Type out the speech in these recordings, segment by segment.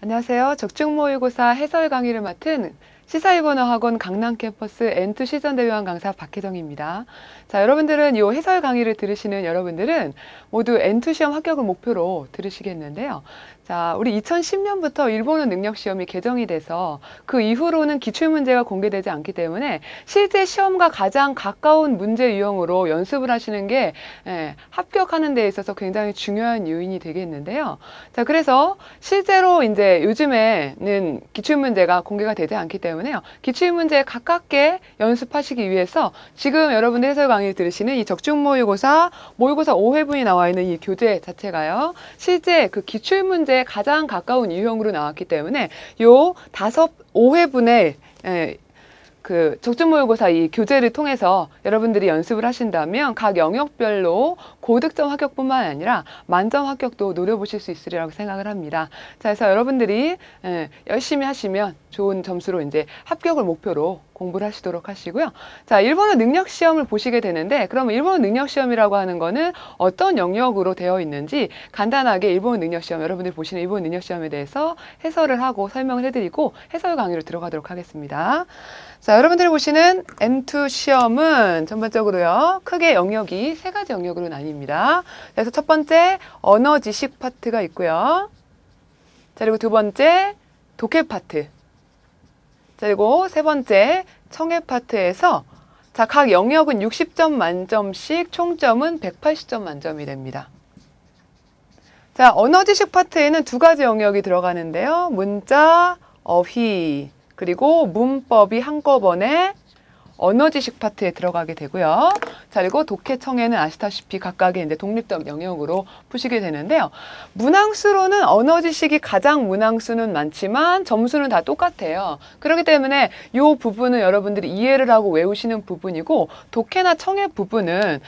안녕하세요. 적중모의고사 해설 강의를 맡은 시사일본어학원 강남 캠퍼스 N2 시전대위원 강사 박혜정입니다. 자, 여러분들은 이 해설 강의를 들으시는 여러분들은 모두 N2 시험 합격을 목표로 들으시겠는데요. 자, 우리 2010년부터 일본어 능력 시험이 개정이 돼서 그 이후로는 기출문제가 공개되지 않기 때문에 실제 시험과 가장 가까운 문제 유형으로 연습을 하시는 게 합격하는 데 있어서 굉장히 중요한 요인이 되겠는데요. 자, 그래서 실제로 이제 요즘에는 기출문제가 공개가 되지 않기 때문에요. 기출문제에 가깝게 연습하시기 위해서 지금 여러분들 해설 강의 들으시는 이 적중모의고사, 모의고사 5회분이 나와 있는 이 교재 자체가요. 실제 그 기출문제에 가장 가까운 유형으로 나왔기 때문에 요 5회분의 그 적중모의고사 이 교재를 통해서 여러분들이 연습을 하신다면 각 영역별로 고득점 합격뿐만 아니라 만점 합격도 노려보실 수 있으리라고 생각을 합니다. 자, 그래서 여러분들이 열심히 하시면 좋은 점수로 이제 합격을 목표로 공부를 하시도록 하시고요. 자, 일본어 능력 시험을 보시게 되는데, 그러면 일본어 능력 시험이라고 하는 거는 어떤 영역으로 되어 있는지 간단하게 일본어 능력 시험, 여러분들이 보시는 일본어 능력 시험에 대해서 해설을 하고 설명을 해드리고 해설 강의로 들어가도록 하겠습니다. 자, 여러분들이 보시는 N2 시험은 전반적으로요, 크게 영역이 세 가지 영역으로 나뉩니다. 그래서 첫 번째, 언어 지식 파트가 있고요. 자, 그리고 두 번째, 독해 파트. 자, 그리고 세 번째, 청해 파트에서 자, 각 영역은 60점 만점씩 총점은 180점 만점이 됩니다. 자, 언어 지식 파트에는 두 가지 영역이 들어가는데요. 문자, 어휘, 그리고 문법이 한꺼번에 언어 지식 파트에 들어가게 되고요. 자, 그리고 독해, 청해는 아시다시피 각각의 이제 독립적 영역으로 푸시게 되는데요. 문항수로는 언어 지식이 가장 문항수는 많지만 점수는 다 똑같아요. 그렇기 때문에 이 부분은 여러분들이 이해를 하고 외우시는 부분이고, 독해나 청해 부분은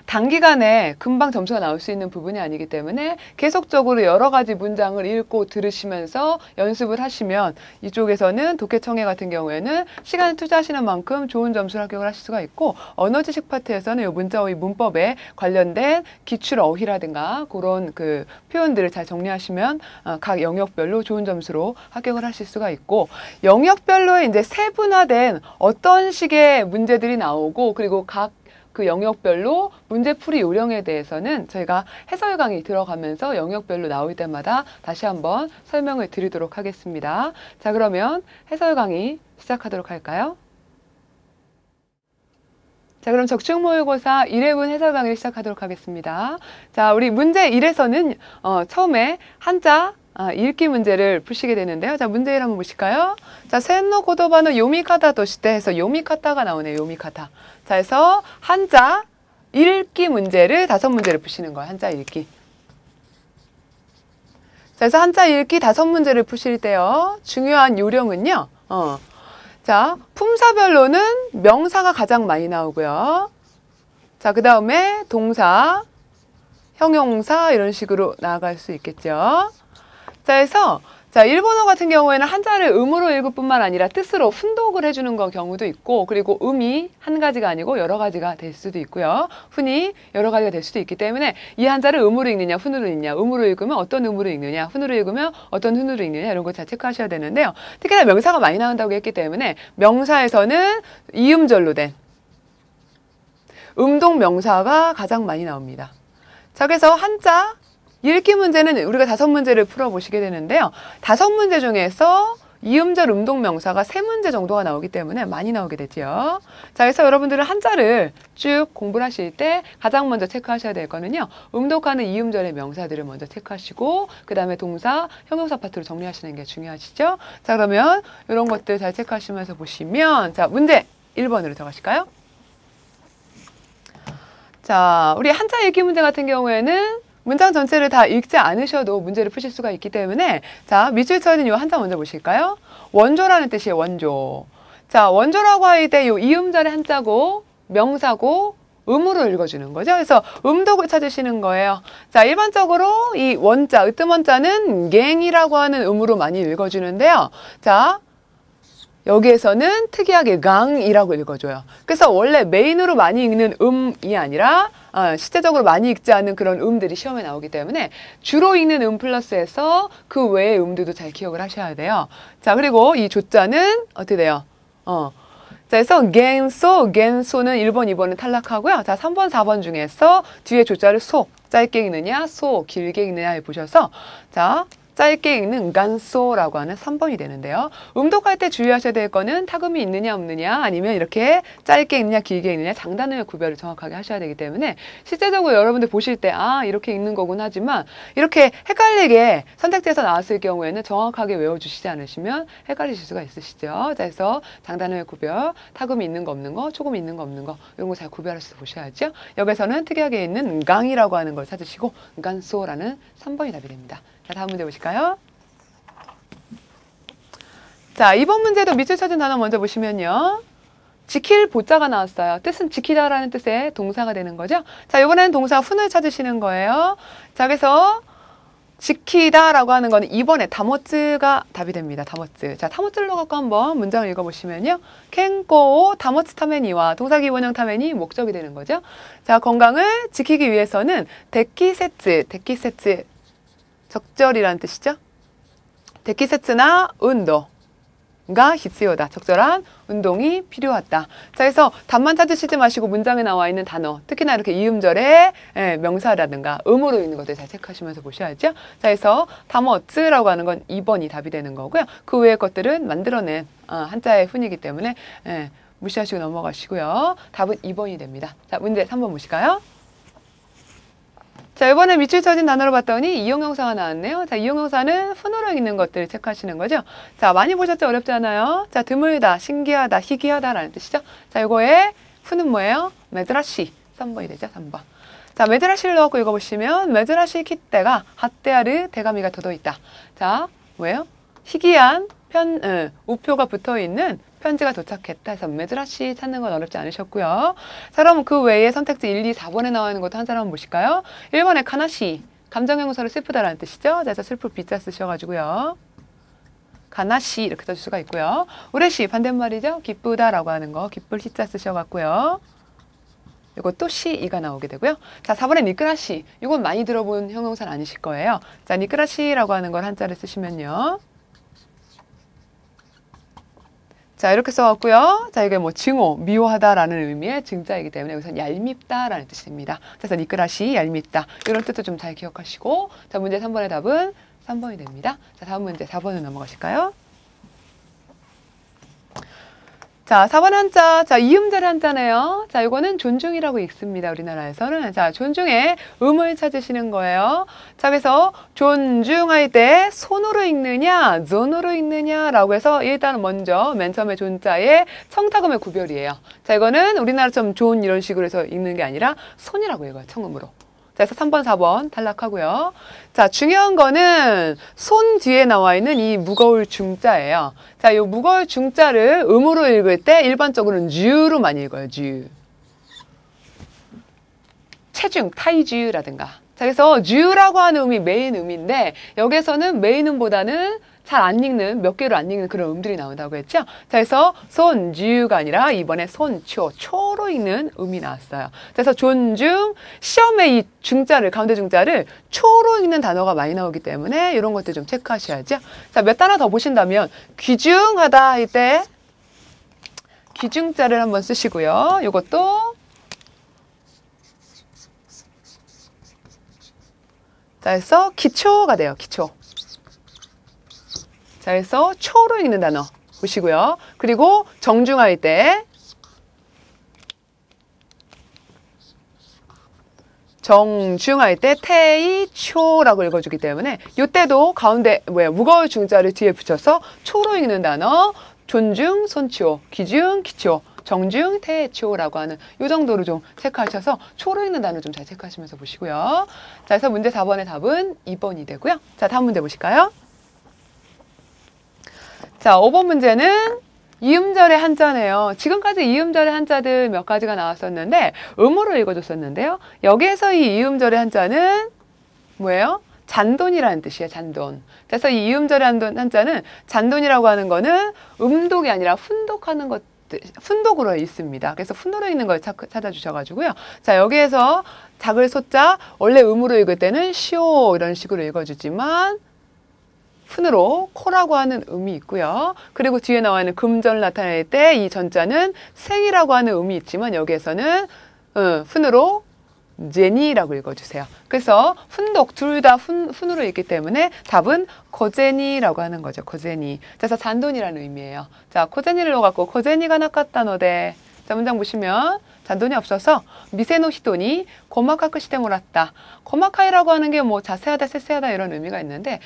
단기간에 금방 점수가 나올 수 있는 부분이 아니기 때문에 계속적으로 여러 가지 문장을 읽고 들으시면서 연습을 하시면 이쪽에서는 독해, 청해 같은 경우에는 시간을 투자하시는 만큼 좋은 점수를 합격을 하실 수가 있고, 언어 지식 파트에서는 이 문자어휘 문법에 관련된 기출 어휘라든가 그런 그 표현들을 잘 정리하시면 각 영역별로 좋은 점수로 합격을 하실 수가 있고, 영역별로 이제 세분화된 어떤 식의 문제들이 나오고, 그리고 각 그 영역별로 문제풀이 요령에 대해서는 저희가 해설 강의 들어가면서 영역별로 나올 때마다 다시 한번 설명을 드리도록 하겠습니다. 자, 그러면 해설 강의 시작하도록 할까요? 자, 그럼 적중모의고사 1회분 해설 강의를 시작하도록 하겠습니다. 자, 우리 문제 1에서는 처음에 한자 읽기 문제를 푸시게 되는데요. 자, 문제 1 한번 보실까요? 자, 센노 고도바노 요미카타 도시대 해서 요미카타가 나오네요. 요미카타. 자, 해서 한자 읽기 문제를 5문제를 푸시는 거예요. 한자 읽기. 자, 그래서 한자 읽기 5문제를 푸실 때요, 중요한 요령은요. 자, 품사별로는 명사가 가장 많이 나오고요. 자, 그 다음에 동사, 형용사 이런 식으로 나아갈 수 있겠죠. 자, 그래서 자, 일본어 같은 경우에는 한자를 음으로 읽을 뿐만 아니라 뜻으로 훈독을 해주는 경우도 있고, 그리고 음이 한 가지가 아니고 여러 가지가 될 수도 있고요. 훈이 여러 가지가 될 수도 있기 때문에 이 한자를 음으로 읽느냐 훈으로 읽느냐, 음으로 읽으면 어떤 음으로 읽느냐, 훈으로 읽으면 어떤 훈으로 읽느냐, 이런 거 잘 체크하셔야 되는데요. 특히나 명사가 많이 나온다고 했기 때문에 명사에서는 이음절로 된 음동 명사가 가장 많이 나옵니다. 자, 그래서 한자 읽기 문제는 우리가 5문제를 풀어보시게 되는데요. 5문제 중에서 이음절 음동명사가 3문제 정도가 나오기 때문에 많이 나오게 되죠. 자, 그래서 여러분들은 한자를 쭉 공부를 하실 때 가장 먼저 체크하셔야 될 거는요, 음독하는 이음절의 명사들을 먼저 체크하시고, 그 다음에 동사, 형용사 파트로 정리하시는 게 중요하시죠? 자, 그러면 이런 것들 잘 체크하시면서 보시면, 자, 문제 1번으로 들어가실까요? 자, 우리 한자 읽기 문제 같은 경우에는 문장 전체를 다 읽지 않으셔도 문제를 푸실 수가 있기 때문에, 자, 밑줄 쳐진 이 한자 먼저 보실까요? 원조라는 뜻이에요. 원조. 자, 원조라고 할 때 이 이음절의 한자고 명사고 음으로 읽어주는 거죠. 그래서 음독을 찾으시는 거예요. 자, 일반적으로 이 원자, 으뜸원자는 갱이라고 하는 음으로 많이 읽어주는데요. 자, 여기에서는 특이하게 강이라고 읽어줘요. 그래서 원래 메인으로 많이 읽는 음이 아니라 실제적으로 많이 읽지 않는 그런 음들이 시험에 나오기 때문에 주로 읽는 음 플러스해서 그 외의 음들도 잘 기억을 하셔야 돼요. 자, 그리고 이 조자는 어떻게 돼요? 자, 그래서 겐소는 1번, 2번은 탈락하고요. 자, 3번, 4번 중에서 뒤에 조자를 짧게 읽느냐, 길게 읽느냐 보셔서 자, 짧게 읽는 간소라고 하는 3번이 되는데요. 음독할 때 주의하셔야 될 거는 타금이 있느냐 없느냐 아니면 이렇게 짧게 읽느냐 길게 읽느냐 장단음의 구별을 정확하게 하셔야 되기 때문에 실제적으로 여러분들 보실 때 이렇게 읽는 거군 하지만 이렇게 헷갈리게 선택지에서 나왔을 경우에는 정확하게 외워주시지 않으시면 헷갈리실 수가 있으시죠. 자, 그래서 장단음의 구별, 타금이 있는 거 없는 거, 초금이 있는 거 없는 거 이런 거 잘 구별하셔서 보셔야죠. 여기서는 특이하게 있는 강이라고 하는 걸 찾으시고 간소라는 3번이 답이 됩니다. 자, 다음 문제 보실까요? 자, 이번 문제도 밑줄 쳐진 단어 먼저 보시면요. 지킬 보자가 나왔어요. 뜻은 지키다라는 뜻의 동사가 되는 거죠. 자, 이번에는 동사 훈을 찾으시는 거예요. 자, 그래서 지키다라고 하는 거는 2번에 다머츠가 답이 됩니다. 다머츠. 자, 다머츠를 갖고 한번 문장을 읽어보시면요. 켄꼬 다머츠 타메니와 동사 기본형 타메니 목적이 되는 거죠. 자, 건강을 지키기 위해서는 데키세츠 적절이라는 뜻이죠. 데키세츠나 운동가 히츠요다. 적절한 운동이 필요하다. 자, 그래서 답만 찾으시지 마시고 문장에 나와 있는 단어, 특히나 이렇게 이음절의 명사라든가 음으로 있는 것들 잘 체크하시면서 보셔야죠. 자, 그래서 다머츠라고 하는 건 2번이 답이 되는 거고요. 그 외의 것들은 만들어낸 한자의 훈이기 때문에 무시하시고 넘어가시고요. 답은 2번이 됩니다. 자, 문제 3번 보실까요? 자, 이번에 밑줄 쳐진 단어로 봤더니 이용형사가 나왔네요. 자, 이용형사는 훈으로 읽는 것들 체크하시는 거죠. 자, 많이 보셨죠? 어렵지 않아요? 자, 드물다, 신기하다, 희귀하다라는 뜻이죠. 자, 이거의 훈은 뭐예요? 메드라시. 3번이 되죠, 3번. 자, 메드라시를 넣고 읽어보시면 메드라시 키때가 핫데아르 대가미가 돋아있다. 자, 뭐예요? 희귀한 우표가 붙어있는 편지가 도착했다 해서 메드라시 찾는 건 어렵지 않으셨고요. 자, 그럼 그 외에 선택지 1, 2, 4번에 나와 있는 것도 한 사람 보실까요? 1번에 카나시, 감정형사를 슬프다라는 뜻이죠. 그래서 슬플 비자 쓰셔가지고요. 가나시 이렇게 써줄 수가 있고요. 우레시 반대말이죠. 기쁘다라고 하는 거 기쁠 시자 쓰셔갖고요. 이것도 시이가 나오게 되고요. 자, 4번에 니크라시. 이건 많이 들어본 형용사는 아니실 거예요. 자, 니크라시라고 하는 걸 한자를 쓰시면요. 자, 이렇게 써왔고요. 자, 이게 뭐 증오, 미워하다라는 의미의 증자이기 때문에 여기서 얄밉다라는 뜻입니다. 그래서 니크라시, 얄밉다. 이런 뜻도 좀 잘 기억하시고 자, 문제 3번의 답은 3번이 됩니다. 자, 다음 문제 4번으로 넘어가실까요? 자, 4번 한자. 자, 이음절 한자네요. 자, 이거는 존중이라고 읽습니다. 우리나라에서는. 자, 존중의 음을 찾으시는 거예요. 자, 그래서 존중할 때 손으로 읽느냐, 존으로 읽느냐라고 해서 일단 먼저 맨 처음에 존자의 청탁음의 구별이에요. 자, 이거는 우리나라처럼 존 이런 식으로 해서 읽는 게 아니라 손이라고 읽어요. 청음으로. 자, 그래서 3번, 4번 탈락하고요. 자, 중요한 거는 손 뒤에 나와 있는 이 무거울 중자예요. 자, 이 무거울 중자를 음으로 읽을 때 일반적으로는 주로 많이 읽어요. 주. 체중, 타이주라든가. 자, 그래서 주라고 하는 음이 메인 음인데 여기서는 메인 음보다는 잘 안 읽는, 몇 개로 안 읽는 그런 음들이 나온다고 했죠. 자, 그래서 손주가 아니라 이번에 손초, 초로 읽는 음이 나왔어요. 그래서 존중, 시험에 이 중자를, 가운데 중자를 초로 읽는 단어가 많이 나오기 때문에 이런 것들 좀 체크하셔야죠. 자, 몇 단어 더 보신다면 귀중하다 할 때 귀중자를 한번 쓰시고요. 이것도 자, 그래서 기초가 돼요. 기초. 자, 그래서 초로 읽는 단어 보시고요. 그리고 정중할 때 태이초라고 읽어주기 때문에 이때도 가운데 무거울 중자를 뒤에 붙여서 초로 읽는 단어 존중, 손초, 기중, 기초, 정중, 태초라고 하는 이 정도로 좀 체크하셔서 초로 읽는 단어 좀 잘 체크하시면서 보시고요. 자, 그래서 문제 4번의 답은 2번이 되고요. 자, 다음 문제 보실까요? 자, 5번 문제는 이음절의 한자네요. 지금까지 이음절의 한자들 몇 가지가 나왔었는데 음으로 읽어줬었는데요. 여기에서 이 이음절의 한자는 뭐예요? 잔돈이라는 뜻이에요. 잔돈. 그래서 이 이음절의 한자는 잔돈이라고 하는 거는 음독이 아니라 훈독하는 것, 훈독으로 있습니다. 그래서 훈독으로 있는 걸 찾아주셔가지고요. 자, 여기에서 작을 소자 원래 음으로 읽을 때는 시오 이런 식으로 읽어주지만 훈으로 코라고 하는 음이 있고요. 그리고 뒤에 나와 있는 금전을 나타낼 때 이 전자는 생이라고 하는 음이 있지만 여기에서는 훈으로 제니라고 읽어주세요. 그래서 훈독 둘 다 훈으로 읽기 때문에 답은 거제니라고 하는 거죠. 거제니. 그래서 잔돈이라는 의미예요. 자, 코제니를 넣어갖고 거제니가 나갔다 너데. 자, 문장 보시면 잔돈이 없어서 미세노 히토니 고마카크 시대 몰았다. 고마카이라고 하는 게 뭐 자세하다, 세세하다 이런 의미가 있는데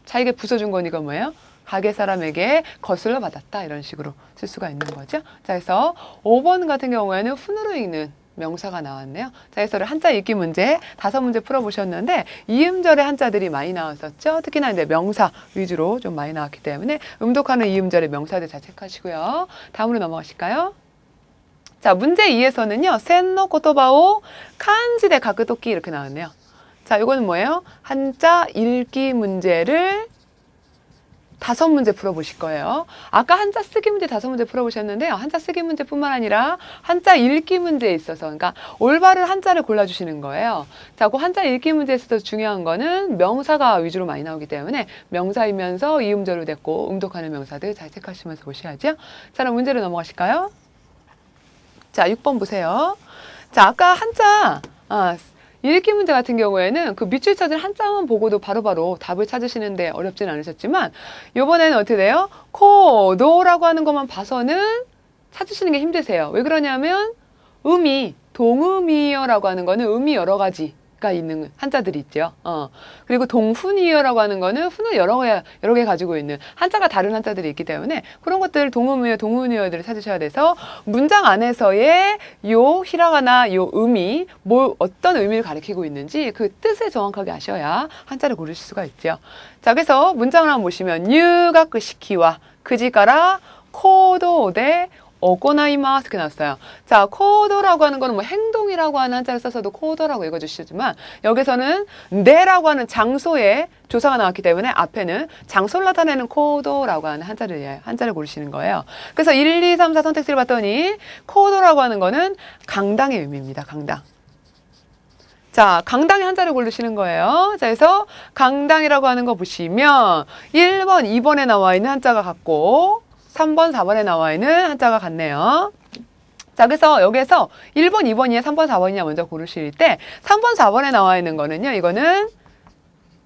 자기가 부숴준 거니까 뭐예요? 가게 사람에게 거슬러 받았다 이런 식으로 쓸 수가 있는 거죠. 자, 그래서 5번 같은 경우에는 훈으로 읽는 명사가 나왔네요. 자, 그래서 한자 읽기 문제 5문제 풀어보셨는데 이음절의 한자들이 많이 나왔었죠. 특히나 이제 명사 위주로 좀 많이 나왔기 때문에 음독하는 이음절의 명사들 잘 체크하시고요. 다음으로 넘어가실까요? 자, 문제 2에서는요. 센노 고토바오 칸지대 가크토끼 이렇게 나왔네요. 자, 이거는 뭐예요? 한자 읽기 문제를 5문제 풀어보실 거예요. 아까 한자 쓰기 문제 5문제 풀어보셨는데요. 한자 쓰기 문제뿐만 아니라 한자 읽기 문제에 있어서 그러니까 올바른 한자를 골라주시는 거예요. 자, 그 한자 읽기 문제에서도 중요한 거는 명사가 위주로 많이 나오기 때문에 명사이면서 이음절로 됐고 음독하는 명사들 잘 체크하시면서 보셔야죠. 자, 그럼 문제로 넘어가실까요? 자, 6번 보세요. 자, 아까 한자 읽기 문제 같은 경우에는 그 밑줄 찾은 한자만 보고도 바로바로 답을 찾으시는데 어렵진 않으셨지만 이번에는 어떻게 돼요? 코, 노라고 하는 것만 봐서는 찾으시는 게 힘드세요. 왜 그러냐면 음이 동음이어라고 하는 거는 음이 여러 가지가 있는 한자들이 있죠. 그리고 동훈이어라고 하는 거는 훈을 여러 개 가지고 있는 한자가 다른 한자들이 있기 때문에 그런 것들 동음이어, 동훈이어들을 찾으셔야 돼서 문장 안에서의 요 히라가나 요 음이 어떤 의미를 가리키고 있는지 그 뜻을 정확하게 아셔야 한자를 고르실 수가 있죠. 자, 그래서 문장을 한번 보시면 유가크 시키와 그지가라 코도데 오고나이마스 이렇게 나왔어요. 자, 코도라고 하는 거는 뭐 행동이라고 하는 한자를 써서도 코도라고 읽어주시지만 여기서는 네라고 하는 장소에 조사가 나왔기 때문에 앞에는 장소를 나타내는 코도라고 하는 한자를 고르시는 거예요. 그래서 1, 2, 3, 4 선택지를 봤더니 코도라고 하는 거는 강당의 의미입니다. 강당. 자, 강당의 한자를 고르시는 거예요. 자, 그래서 강당이라고 하는 거 보시면 1번, 2번에 나와 있는 한자가 같고 3번, 4번에 나와 있는 한자가 같네요. 자, 그래서 여기에서 1번, 2번이냐, 3번, 4번이냐 먼저 고르실 때 3번, 4번에 나와 있는 거는요. 이거는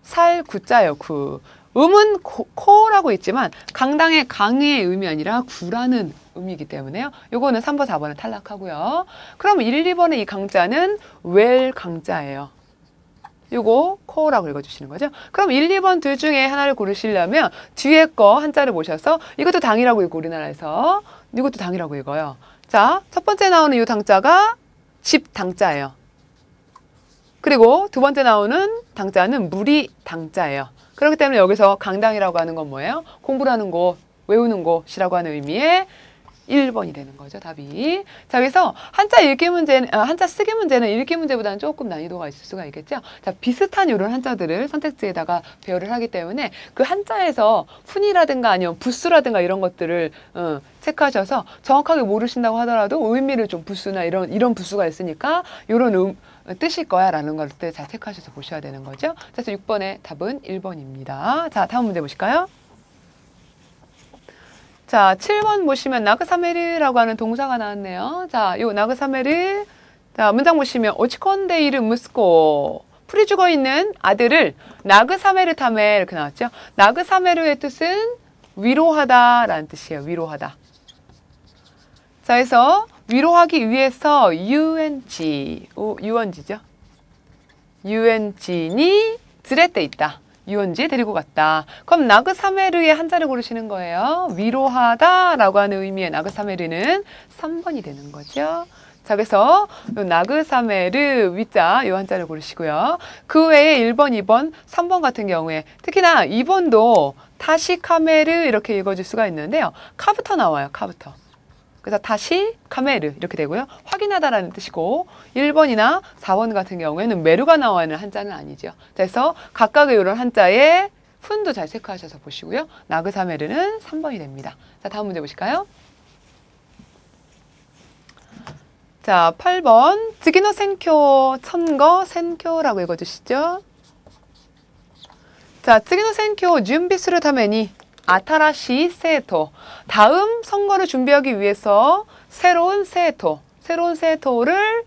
살, 구자예요. 구. 음은 코라고 있지만 강당의 강의 의미 아니라 구라는 의미이기 때문에요. 요거는 3번, 4번은 탈락하고요. 그럼 1, 2번의 이 강자는 웰 강자예요. 요거 코라고 읽어주시는 거죠. 그럼 1, 2번 둘 중에 하나를 고르시려면 뒤에 거 한자를 보셔서 이것도 당이라고 읽고 우리나라에서 이것도 당이라고 읽어요. 자, 첫 번째 나오는 이 당자가 집 당자예요. 그리고 두 번째 나오는 당자는 무리 당자예요. 그렇기 때문에 여기서 강당이라고 하는 건 뭐예요? 공부를 하는 곳, 외우는 곳이라고 하는 의미의 1번이 되는 거죠, 답이. 자, 그래서 한자 쓰기 문제는 읽기 문제보다는 조금 난이도가 있을 수가 있겠죠. 자, 비슷한 이런 한자들을 선택지에다가 배열을 하기 때문에 그 한자에서 훈이라든가 아니면 부수라든가 이런 것들을 체크하셔서 정확하게 모르신다고 하더라도 의미를 좀 부수나 이런 부수가 있으니까 이런 뜻일 거야 라는 것들 잘 체크하셔서 보셔야 되는 거죠. 그래서 6번의 답은 1번입니다. 자, 다음 문제 보실까요? 자, 7번 보시면 나그사메르라고 하는 동사가 나왔네요. 자, 요 나그사메르. 자, 문장 보시면 오치콘데이르 무스코. 풀이 죽어 있는 아들을 나그사메르 타메 이렇게 나왔죠. 나그사메르의 뜻은 위로하다라는 뜻이에요. 위로하다. 자, 그래서 위로하기 위해서 유엔지죠. 유엔지니 드레때 있다. 유원지에 데리고 갔다. 그럼 나그사메르의 한자를 고르시는 거예요. 위로하다라고 하는 의미의 나그사메르는 3번이 되는 거죠. 자, 그래서 나그사메르 위자 이 한자를 고르시고요. 그 외에 1번, 2번, 3번 같은 경우에 특히나 2번도 타시카메르 이렇게 읽어줄 수가 있는데요. 카부터 나와요. 카부터. 그래서 다시 카메르 이렇게 되고요. 확인하다라는 뜻이고 1번이나 4번 같은 경우에는 메루가 나와있는 한자는 아니죠. 그래서 각각의 이런 한자에 훈도 잘 체크하셔서 보시고요. 나그사메르는 3번이 됩니다. 자, 다음 문제 보실까요? 자, 8번 즈기노 센쿄 천거 센쿄라고 읽어주시죠. 자, 즈기노 센쿄 준비스루 타메니 아타라시 세토. 다음 선거를 준비하기 위해서 새로운 세토를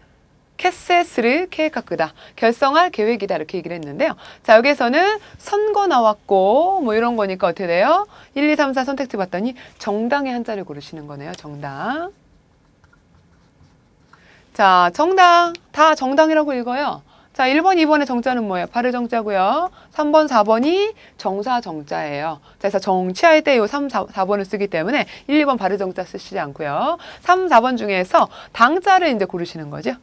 캐세스를 계획하다. 결성할 계획이다. 이렇게 얘기를 했는데요. 자, 여기에서는 선거 나왔고 뭐 이런 거니까 어떻게 돼요? 1, 2, 3, 4 선택지 봤더니 정당의 한자를 고르시는 거네요. 정당. 자, 정당. 다 정당이라고 읽어요. 자, 1번, 2번의 정자는 뭐예요? 발의 정자고요. 3번, 4번이 정사 정자예요. 그래서 정치할 때 이 3, 4번을 쓰기 때문에 1, 2번 발의 정자 쓰시지 않고요. 3, 4번 중에서 당자를 이제 고르시는 거죠.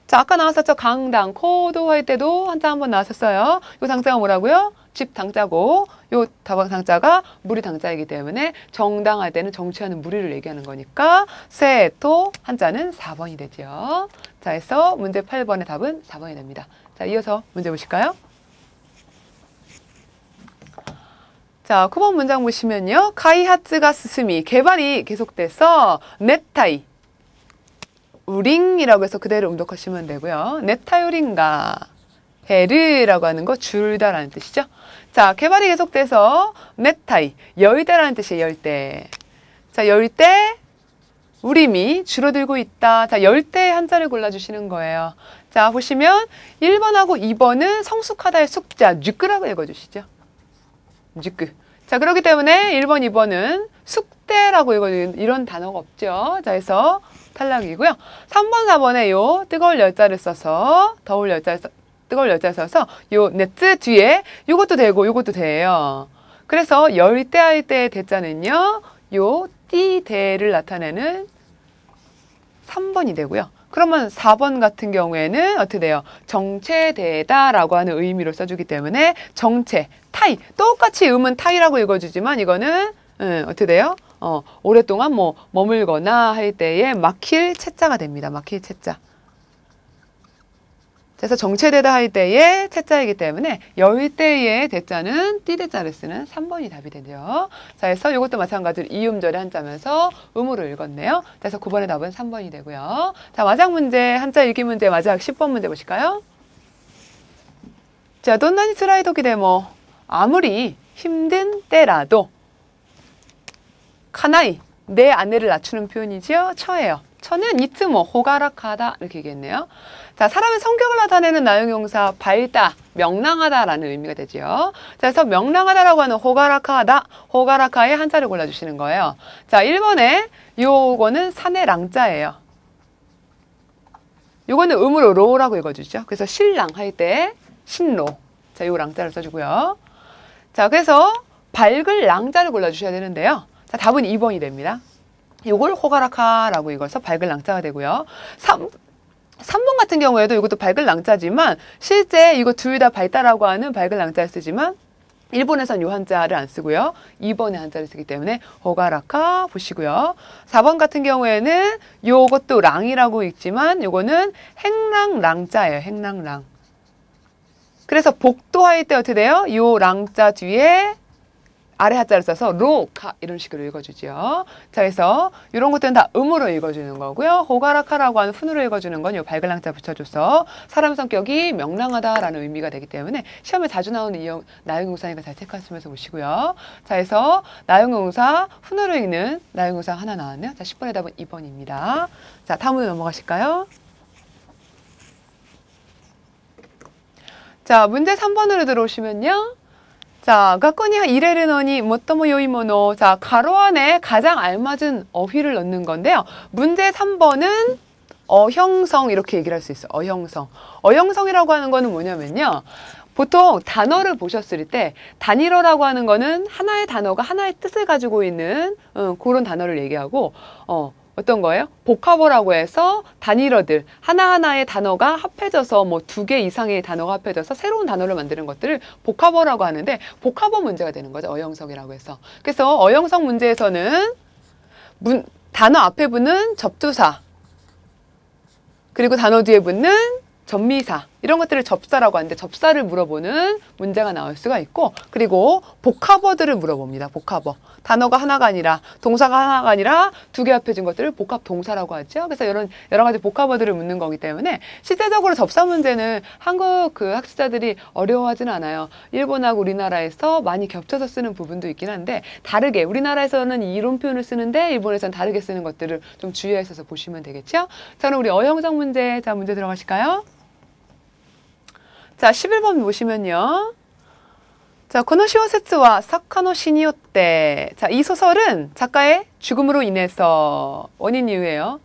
자, 아까 나왔었죠. 강당, 코도 할 때도 한자 한번 나왔었어요. 이 당자가 뭐라고요? 집 당자고 요 다방 당자가 무리 당자이기 때문에 정당할 때는 정치하는 무리를 얘기하는 거니까 세토 한자는 4번이 되죠. 자, 해서 문제 8번의 답은 4번이 됩니다. 자, 이어서 문제 보실까요? 자, 9번 문장 보시면요. 카이하츠가 스스미 개발이 계속돼서 네타이 우링이라고 해서 그대로 음독하시면 되고요. 네타유링가 헤르라고 하는 거 줄다라는 뜻이죠. 자, 개발이 계속돼서 네타이 열대라는 뜻이에요. 열대. 자, 열대 우림이 줄어들고 있다. 자, 열대 한자를 골라주시는 거예요. 자, 보시면 1번하고 2번은 성숙하다의 숙자 뉴크라고 읽어주시죠. 뉴크. 자, 그렇기 때문에 1번, 2번은 숙대라고 읽어주는 이런 단어가 없죠. 자, 해서 탈락이고요. 3번, 4번에 요 뜨거울 열자를 써서 더울 열자를 뜨거울 열자를 써서 요 네트 뒤에 요것도 되고 요것도 돼요. 그래서 열대할 때의 대자는요. 요 띠대를 나타내는 3번이 되고요. 그러면 4번 같은 경우에는 어떻게 돼요? 정체되다라고 하는 의미로 써주기 때문에 정체, 타이. 똑같이 음은 타이라고 읽어주지만 이거는 어떻게 돼요? 오랫동안 뭐 머물거나 할 때에 막힐 채자가 됩니다. 막힐 채자. 그래서 정체되다 할 때의 채자이기 때문에 열대의 대자는 띠대자를 쓰는 3번이 답이 되죠. 자, 그래서 이것도 마찬가지로 이음절의 한자면서 음으로 읽었네요. 그래서 9번의 답은 3번이 되고요. 자, 마지막 문제, 한자 읽기 문제 마지막 10번 문제 보실까요? 자, 돈나니 스라이도기 데모 아무리 힘든 때라도 카나이 내 아내를 낮추는 표현이지요. 처예요. 처는 이츠모 호가락하다 이렇게 얘기했네요. 자, 사람의 성격을 나타내는 나용용사 밝다, 명랑하다라는 의미가 되죠. 자, 그래서 명랑하다라고 하는 호가락하다, 호가락하의 한자를 골라주시는 거예요. 자, 1번에 요거는 산의 랑자예요. 요거는 음으로 로라고 읽어주죠. 그래서 신랑 할 때 신로. 자, 요 랑자를 써주고요. 자, 그래서 밝을 랑자를 골라주셔야 되는데요. 자, 답은 2번이 됩니다. 요걸 호가라카라고 읽어서 밝을 랑자가 되고요. 3번 같은 경우에도 이것도 밝을 랑자지만 실제 이거 둘 다 밝다라고 하는 밝을 랑자를 쓰지만 일본에선 요 한자를 안 쓰고요. 2번의 한자를 쓰기 때문에 호가라카 보시고요. 4번 같은 경우에는 요것도 랑이라고 읽지만 요거는 행랑 랑자예요. 행랑 랑. 그래서 복도할 때 어떻게 돼요? 요 랑자 뒤에 아래 하자를 써서 로카 이런 식으로 읽어주죠. 자, 그래서 이런 것들은 다 음으로 읽어주는 거고요. 호가라카라고 하는 훈으로 읽어주는 건 요 밝을 랑자 붙여줘서 사람 성격이 명랑하다라는 의미가 되기 때문에 시험에 자주 나오는 나용용사니까 잘 체크하시면서 보시고요. 자, 그래서 나용용사 훈으로 읽는 나용용사 하나 나왔네요. 자, 10번의 답은 2번입니다. 자, 다음으로 넘어가실까요? 자, 문제 3번으로 들어오시면요. 자, 가꾸니 이레르너니 뭐또뭐 요이모노. 자, 가로 안에 가장 알맞은 어휘를 넣는 건데요. 문제 3번은 어형성 이렇게 얘기를 할 수 있어요. 어형성. 어형성이라고 하는 거는 뭐냐면요. 보통 단어를 보셨을 때 단일어라고 하는 거는 하나의 단어가 하나의 뜻을 가지고 있는 그런 단어를 얘기하고 어떤 거예요? 복합어라고 해서 단일어들 하나하나의 단어가 합해져서 뭐 2개 이상의 단어가 합해져서 새로운 단어를 만드는 것들을 복합어라고 하는데 복합어 문제가 되는 거죠. 어형성이라고 해서. 그래서 어형성 문제에서는 단어 앞에 붙는 접두사, 그리고 단어 뒤에 붙는 전미사, 이런 것들을 접사라고 하는데 접사를 물어보는 문제가 나올 수가 있고, 그리고 복합어들을 물어봅니다. 복합어. 단어가 하나가 아니라, 동사가 하나가 아니라 두 개 합해진 것들을 복합 동사라고 하죠. 그래서 여러 가지 복합어들을 묻는 거기 때문에 실제적으로 접사 문제는 한국 그 학습자들이 어려워하진 않아요. 일본하고 우리나라에서 많이 겹쳐서 쓰는 부분도 있긴 한데, 다르게 우리나라에서는 이론 표현을 쓰는데 일본에서는 다르게 쓰는 것들을 좀 주의해서 보시면 되겠죠. 자, 그럼 우리 어형성 문제, 자, 문제 들어가실까요? 자, 11번 보시면요. 자, この小説は作家の死によって、 자, 이 소설은 작가의 죽음으로 인해서, 원인 이유예요.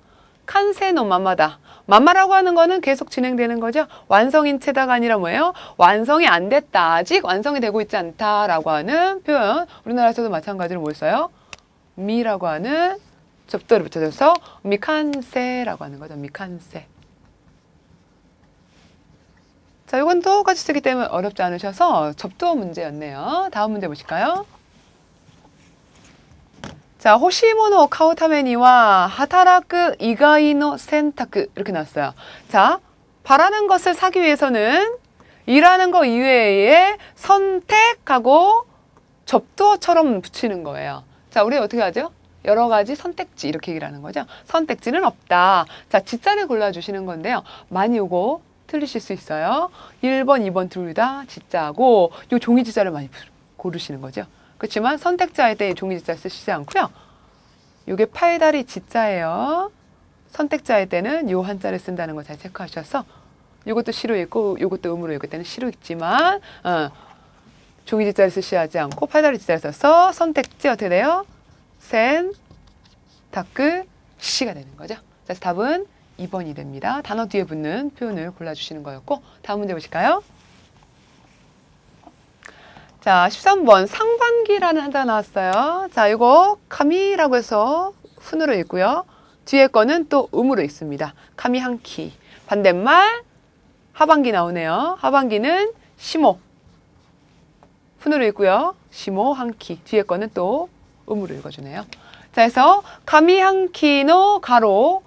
칸세노 마마다. 마마라고 하는 거는 계속 진행되는 거죠. 완성인 채다가 아니라 뭐예요? 완성이 안 됐다. 아직 완성이 되고 있지 않다라고 하는 표현. 우리나라에서도 마찬가지로 뭘 써요? 미라고 하는 접두를 붙여줘서 미칸세라고 하는 거죠. 미칸세. 자, 이건 똑같이 쓰기 때문에 어렵지 않으셔서 접두어 문제였네요. 다음 문제 보실까요? 자, 호시모노 카우타메니와 하타라쿠 이가이노 센타쿠, 이렇게 나왔어요. 자, 바라는 것을 사기 위해서는 일하는 거 이외에 선택하고 접두어처럼 붙이는 거예요. 자, 우리 어떻게 하죠? 여러 가지 선택지, 이렇게 얘기를 하는 거죠. 선택지는 없다. 자, 지자를 골라주시는 건데요. 많이 요거 틀리실 수 있어요. 1번, 2번 둘 다 지자고, 요 종이 지자를 많이 고르시는 거죠. 그렇지만 선택자 할 때 종이 지자 쓰시지 않고요. 요게 팔다리 지자예요. 선택자 할 때는 요 한자를 쓴다는 거 잘 체크하셔서, 요것도 시로 읽고 요것도 음으로 읽을 때는 시로 읽지만 종이 지자를 쓰셔야 하지 않고 팔다리 지자를 써서 선택지 어떻게 돼요? 센, 타크, 시가 되는 거죠. 그래서 답은 2번이 됩니다. 단어 뒤에 붙는 표현을 골라주시는 거였고, 다음 문제 보실까요? 자, 13번 상반기라는 한자 나왔어요. 자, 이거 카미라고 해서 훈으로 읽고요. 뒤에 거는 또 음으로 읽습니다. 카미 한키. 반대말 하반기 나오네요. 하반기는 시모. 훈으로 읽고요. 시모 한키. 뒤에 거는 또 음으로 읽어주네요. 자, 그래서 카미 한키노 가로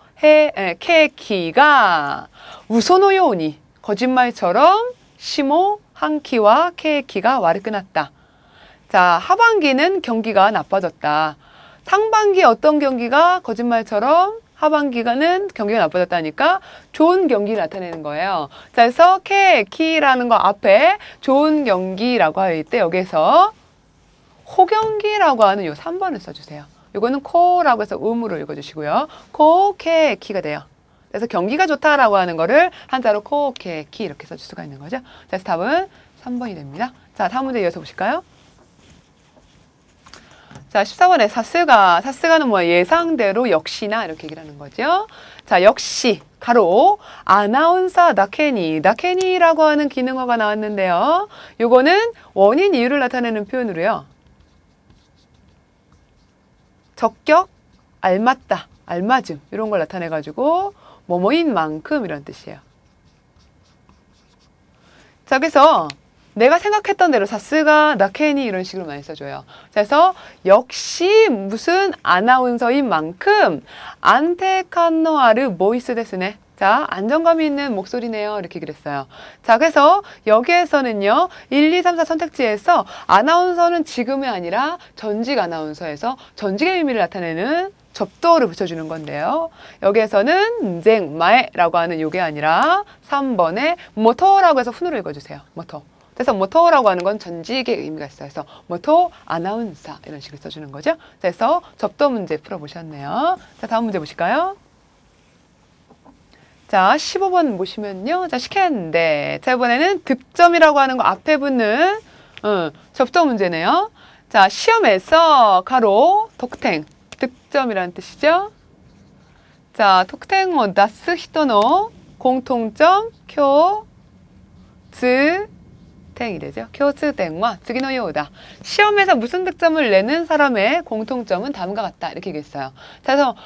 케이키가 우소노 요오니, 거짓말처럼 시모 한키와 케이키가 와를 끊었다. 자, 하반기는 경기가 나빠졌다. 상반기 어떤 경기가 거짓말처럼 하반기가는 경기가 나빠졌다니까 좋은 경기를 나타내는 거예요. 자, 그래서 케이키라는 거 앞에 좋은 경기라고 할 때 여기서 호경기라고 하는 요 3번을 써주세요. 이거는 코라고 해서 음으로 읽어주시고요. 코케키가 돼요. 그래서 경기가 좋다라고 하는 거를 한자로 코케키 이렇게 써줄 수가 있는 거죠. 그래서 답은 3번이 됩니다. 자, 다음 문제 이어서 보실까요? 자, 14번에 사스가는 뭐야? 예상대로 역시나 이렇게 얘기를 하는 거죠. 자, 역시 가로 아나운서 나케니라고 하는 기능어가 나왔는데요. 요거는 원인 이유를 나타내는 표현으로요. 적격, 알맞다, 알맞음 이런 걸 나타내가지고 뭐뭐인 만큼 이런 뜻이에요. 자, 그래서 내가 생각했던 대로 사스가 나케니 이런 식으로 많이 써줘요. 그래서 역시 무슨 아나운서인 만큼 안테칸노아르 모이스 데스네. 자, 안정감이 있는 목소리네요. 이렇게 그랬어요. 자, 그래서 여기에서는요. 1, 2, 3, 4 선택지에서 아나운서는 지금이 아니라 전직 아나운서에서 전직의 의미를 나타내는 접두어를 붙여주는 건데요. 여기에서는 마에라고 하는 요게 아니라 3번에 모토라고 해서 훈으로 읽어주세요. 모토. 그래서 모토라고 하는 건 전직의 의미가 있어요. 그래서 모토 아나운서 이런 식으로 써주는 거죠. 그래서 접두어 문제 풀어보셨네요. 자, 다음 문제 보실까요? 자, 15번 보시면요. 자, 시켰는데. 자, 이번에는 득점이라고 하는 거 앞에 붙는 접두어 문제네요. 자, 시험에서 가로 독탱, 득점이라는 뜻이죠. 자, 독탱 나스 히토노 공통점 큐츠탱이 되죠. 큐츠탱과 즈기노 요우다. 시험에서 무슨 득점을 내는 사람의 공통점은 다음과 같다. 이렇게 얘기했어요. 자, 그래서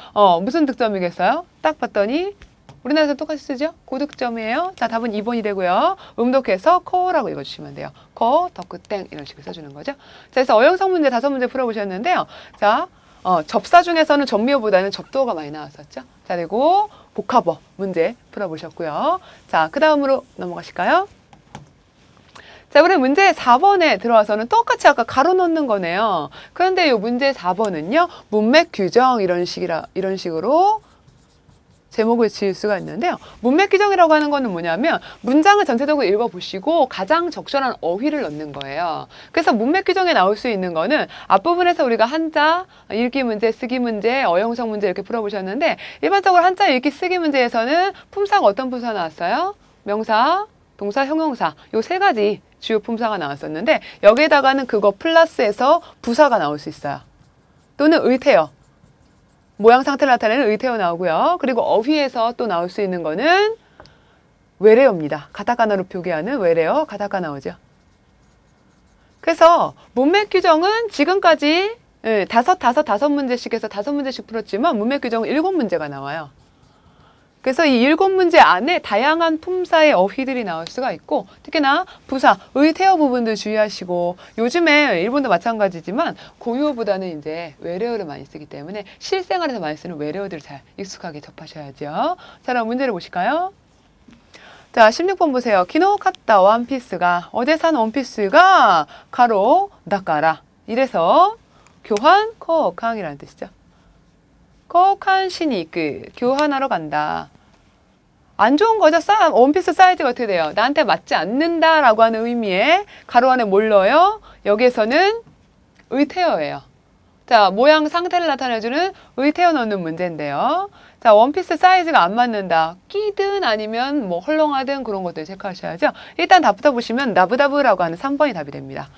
무슨 득점이겠어요? 딱 봤더니 우리나라에서 똑같이 쓰죠? 고득점이에요. 자, 답은 2번이 되고요. 음독해서 코라고 읽어주시면 돼요. 코, 덕구땡 이런 식으로 써주는 거죠. 자, 그래서 어영성 문제 5문제 풀어보셨는데요. 자, 접사 중에서는 접미어보다는 접두어가 많이 나왔었죠. 자, 그리고 복합어 문제 풀어보셨고요. 자, 그 다음으로 넘어가실까요? 자, 그럼 문제 4번에 들어와서는 똑같이 아까 가로 넣는 거네요. 그런데 이 문제 4번은요, 문맥 규정 이런 식으로 제목을 지을 수가 있는데요. 문맥 규정이라고 하는 거는 뭐냐면 문장을 전체적으로 읽어보시고 가장 적절한 어휘를 넣는 거예요. 그래서 문맥 규정에 나올 수 있는 거는 앞부분에서 우리가 한자, 읽기 문제, 쓰기 문제, 어형성 문제 이렇게 풀어보셨는데 일반적으로 한자, 읽기, 쓰기 문제에서는 품사가 어떤 품사 나왔어요? 명사, 동사, 형용사 요 세 가지 주요 품사가 나왔었는데 여기에다가는 그거 플러스해서 부사가 나올 수 있어요. 또는 의태어. 모양 상태를 나타내는 의태어 나오고요. 그리고 어휘에서 또 나올 수 있는 거는 외래어입니다. 가타카나로 표기하는 외래어, 가타카나 오죠. 그래서 문맥 규정은 지금까지 다섯 문제씩 해서 5문제씩 풀었지만 문맥 규정은 7문제가 나와요. 그래서 이 7문제 안에 다양한 품사의 어휘들이 나올 수가 있고 특히나 부사, 의태어 부분도 주의하시고 요즘에 일본도 마찬가지지만 고유어보다는 이제 외래어를 많이 쓰기 때문에 실생활에서 많이 쓰는 외래어들을 잘 익숙하게 접하셔야죠. 자, 그럼 문제를 보실까요? 자, 16번 보세요. 키노 카타 원피스가 어제 산 원피스가 가로 다까라 이래서 교환 코칸이라는 뜻이죠. 코칸시니크 교환하러 간다. 안 좋은 거죠. 원피스 사이즈가 어떻게 돼요? 나한테 맞지 않는다라고 하는 의미의 가로 안에 뭘 넣어요? 여기에서는 의태어예요. 자, 모양 상태를 나타내주는 의태어 넣는 문제인데요. 자, 원피스 사이즈가 안 맞는다. 끼든 아니면 뭐 헐렁하든 그런 것들 체크하셔야죠. 일단 답부터 보시면 나부다부라고 하는 3번이 답이 됩니다.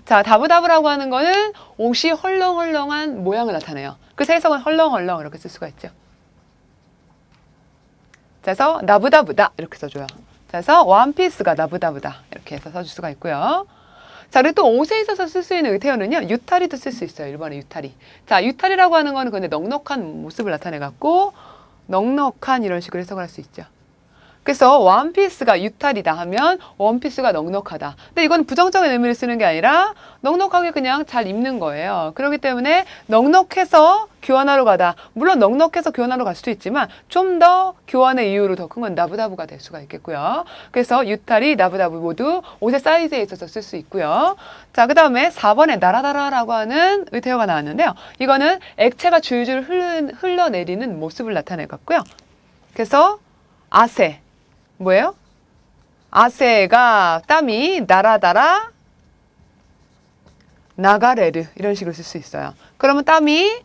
자, 다부다부라고 하는 거는 옷이 헐렁헐렁한 모양을 나타내요. 그래서 해석은 헐렁헐렁 이렇게 쓸 수가 있죠. 그래서 나부다부다 이렇게 써줘요. 그래서 원피스가 나부다부다 이렇게 해서 써줄 수가 있고요. 자, 그리고 또 옷에 있어서 쓸 수 있는 의태어는요. 유타리도 쓸 수 있어요. 1번에 유타리. 자, 유타리라고 하는 거는 근데 넉넉한 모습을 나타내갖고 넉넉한 이런 식으로 해석을 할 수 있죠. 그래서 원피스가 유탈이다 하면 원피스가 넉넉하다. 근데 이건 부정적인 의미를 쓰는 게 아니라 넉넉하게 그냥 잘 입는 거예요. 그렇기 때문에 넉넉해서 교환하러 가다. 물론 넉넉해서 교환하러 갈 수도 있지만 좀 더 교환의 이유로 더 큰 건 나부다부가 될 수가 있겠고요. 그래서 유탈이, 나부다부 모두 옷의 사이즈에 있어서 쓸 수 있고요. 자, 그 다음에 4번에 나라다라라고 하는 의태어가 나왔는데요. 이거는 액체가 줄줄 흘러내리는 모습을 나타내갖고요. 그래서 아세. 뭐예요? 아세가 땀이 나라다라 나가레르 이런 식으로 쓸 수 있어요. 그러면 땀이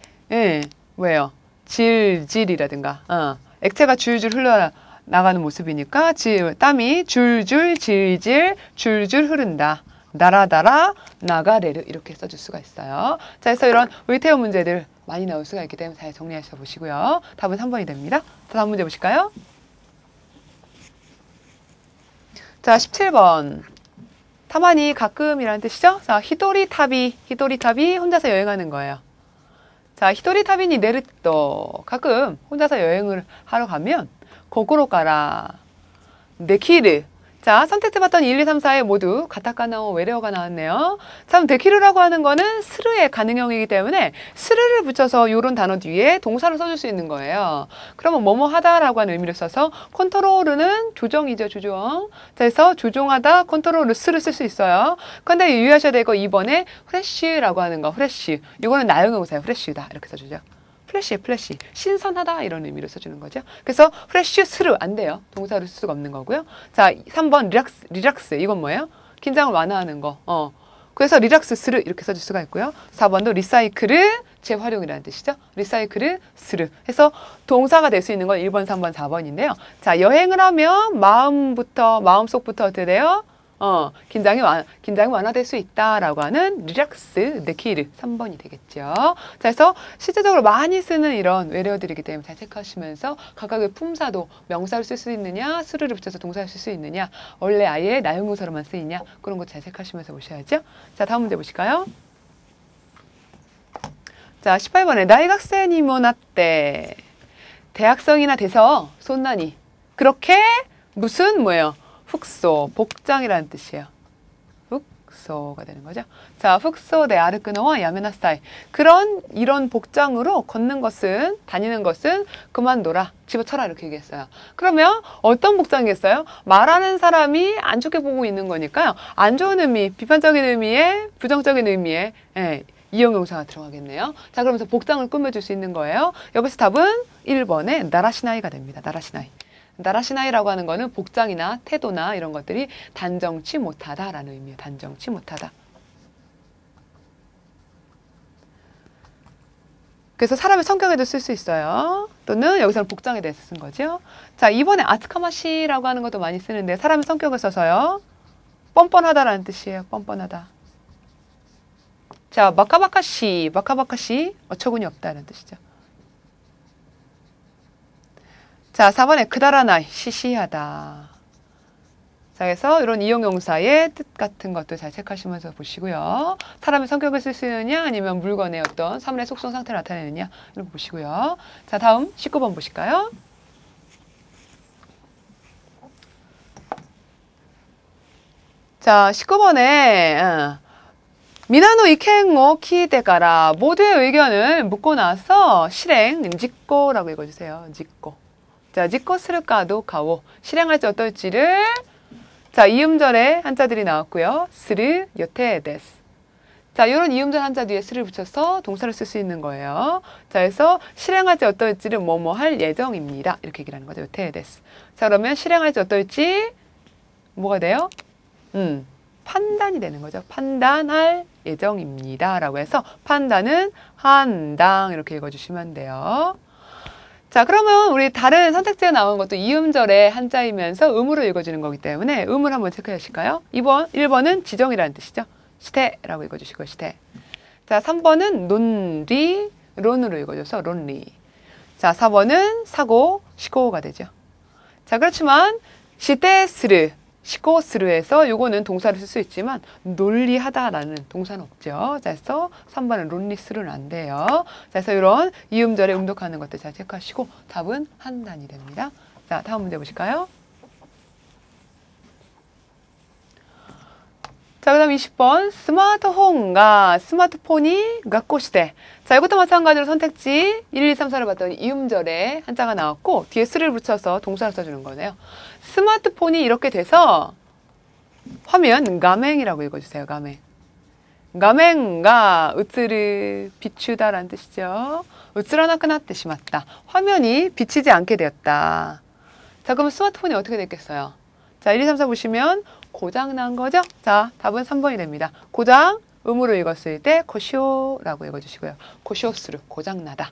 뭐예요? 질질이라든가 액체가 줄줄 흘러나가는 모습이니까 땀이 줄줄 질질 줄줄 흐른다. 나라다라 나가레르 이렇게 써줄 수가 있어요. 자, 그래서 이런 의태어 문제들 많이 나올 수가 있기 때문에 잘 정리하셔 보시고요. 답은 3번이 됩니다. 다음 문제 보실까요? 자, 17번. 타마니 가끔이라는 뜻이죠? 자, 히도리타비 혼자서 여행하는 거예요. 자, 히도리타비니 네르또 가끔 혼자서 여행을 하러 가면 거꾸로 가라. 네키르. 자, 선택해봤던 1, 2, 3, 4에 모두 가타카나오 외래어가 나왔네요. 참, 데키르라고 하는 거는 스르의 가능형이기 때문에 스르를 붙여서 이런 단어 뒤에 동사를 써줄 수 있는 거예요. 그러면 뭐뭐 하다라고 하는 의미를 써서 컨트롤은 조정이죠, 조정. 그래서 조종하다, 컨트롤을 스를 쓸 수 있어요. 근데 유의하셔야 될 거 2번에 프레쉬라고 하는 거, 프레쉬. 이거는 나용형사예요, 프레쉬다. 이렇게 써주죠. 플래시, 신선하다 이런 의미로 써주는 거죠. 그래서 프레쉬 스루 안 돼요. 동사로 쓸 수가 없는 거고요. 자, 3번 리락스 이건 뭐예요? 긴장을 완화하는 거. 그래서 리락스 스루 이렇게 써줄 수가 있고요. 4번도 리사이클을 재활용이라는 뜻이죠. 리사이클을 스루 해서 동사가 될 수 있는 건 1번, 3번, 4번인데요. 자, 여행을 하면 마음속부터 어떻게 돼요? 긴장이 완화될 수 있다라고 하는 리락스, 네키르 3번이 되겠죠. 자, 그래서 실제적으로 많이 쓰는 이런 외래어들이기 때문에 잘 체크하시면서 각각의 품사도 명사를 쓸 수 있느냐, 스르를 붙여서 동사를 쓸 수 있느냐, 원래 아예 나용동사로만 쓰이냐 그런 거 잘 체크하시면서 보셔야죠. 자, 다음 문제 보실까요? 자, 18번에 나이학생이 모나때 대학생이나 돼서 손난이 그렇게 무슨 뭐예요? 훅소, 복장이라는 뜻이에요. 숙소가 되는 거죠. 자, 숙소 데 아르크노와 야메나사이. 이런 복장으로 걷는 것은, 다니는 것은 그만둬라. 집어쳐라. 이렇게 얘기했어요. 그러면 어떤 복장이겠어요? 말하는 사람이 안 좋게 보고 있는 거니까요. 안 좋은 의미, 비판적인 의미에, 부정적인 의미에, 예, 이용용사가 들어가겠네요. 자, 그러면서 복장을 꾸며줄 수 있는 거예요. 여기서 답은 1번의 나라시나이가 됩니다. 나라시나이. 나라시나이라고 하는 거는 복장이나 태도나 이런 것들이 단정치 못하다라는 의미예요. 단정치 못하다. 그래서 사람의 성격에도 쓸 수 있어요. 또는 여기서는 복장에 대해서 쓴 거죠. 자, 이번에 아츠카마시라고 하는 것도 많이 쓰는데 사람의 성격을 써서요. 뻔뻔하다라는 뜻이에요. 뻔뻔하다. 자, 마카바카시, 마카바카시, 어처구니 없다는 뜻이죠. 자, 4번에 그다라나이, 시시하다. 자, 그래서 이런 이용용사의 뜻 같은 것도 잘 체크하시면서 보시고요. 사람의 성격을 쓸 수 있느냐 아니면 물건의 어떤 사물의 속성 상태를 나타내느냐 이런 거 보시고요. 자, 다음 19번 보실까요? 자, 19번에 미나노 이켄고 키데가라 모두의 의견을 묻고 나서 실행, 짓고라고 읽어주세요. 짓고. 자, 짓고 스르까도 가오. 실행할지 어떨지를 자, 이음절에 한자들이 나왔고요. 스르, 요테, 데스. 자, 이런 이음절 한자 뒤에 스를 붙여서 동사를 쓸 수 있는 거예요. 자, 그래서 실행할지 어떨지를 뭐뭐 할 예정입니다. 이렇게 얘기를 하는 거죠. 요테, 데스. 자, 그러면 실행할지 어떨지 뭐가 돼요? 판단이 되는 거죠. 판단할 예정입니다. 라고 해서 판단은 한당 이렇게 읽어주시면 돼요. 자, 그러면 우리 다른 선택지에 나온 것도 이음절의 한자이면서 음으로 읽어주는 거기 때문에 음을 한번 체크해 주실까요? 1번은 지정이라는 뜻이죠. 시테라고 읽어주시고 시테. 자, 3번은 논리, 론으로 읽어줘서 론리. 자, 4번은 사고, 시고가 되죠. 자, 그렇지만 시테스르, 시코스르에서 요거는 동사를 쓸 수 있지만 논리하다라는 동사는 없죠. 자, 그래서 3번은 론리스르는 안 돼요. 자, 그래서 이런 이음절에 음독하는 것들 잘 체크하시고 답은 한단이 됩니다. 자, 다음 문제 보실까요? 자, 그 다음 20번 스마트폰이 갖고시대. 자, 이것도 마찬가지로 선택지 1, 2, 3, 4를 봤더니 이음절에 한자가 나왔고 뒤에 스를 붙여서 동사를 써주는 거네요. 스마트폰이 이렇게 돼서 화면 가맹이라고 읽어주세요. 가맹. 가맹가 으츠를 비추다라는 뜻이죠. 으츠라나크나tte 시마tta. 화면이 비치지 않게 되었다. 자, 그럼 스마트폰이 어떻게 됐겠어요? 자, 1, 2, 3, 4 보시면 고장 난 거죠? 자, 답은 3번이 됩니다. 고장, 음으로 읽었을 때 고쇼라고 읽어주시고요. 고쇼스루, 고장나다.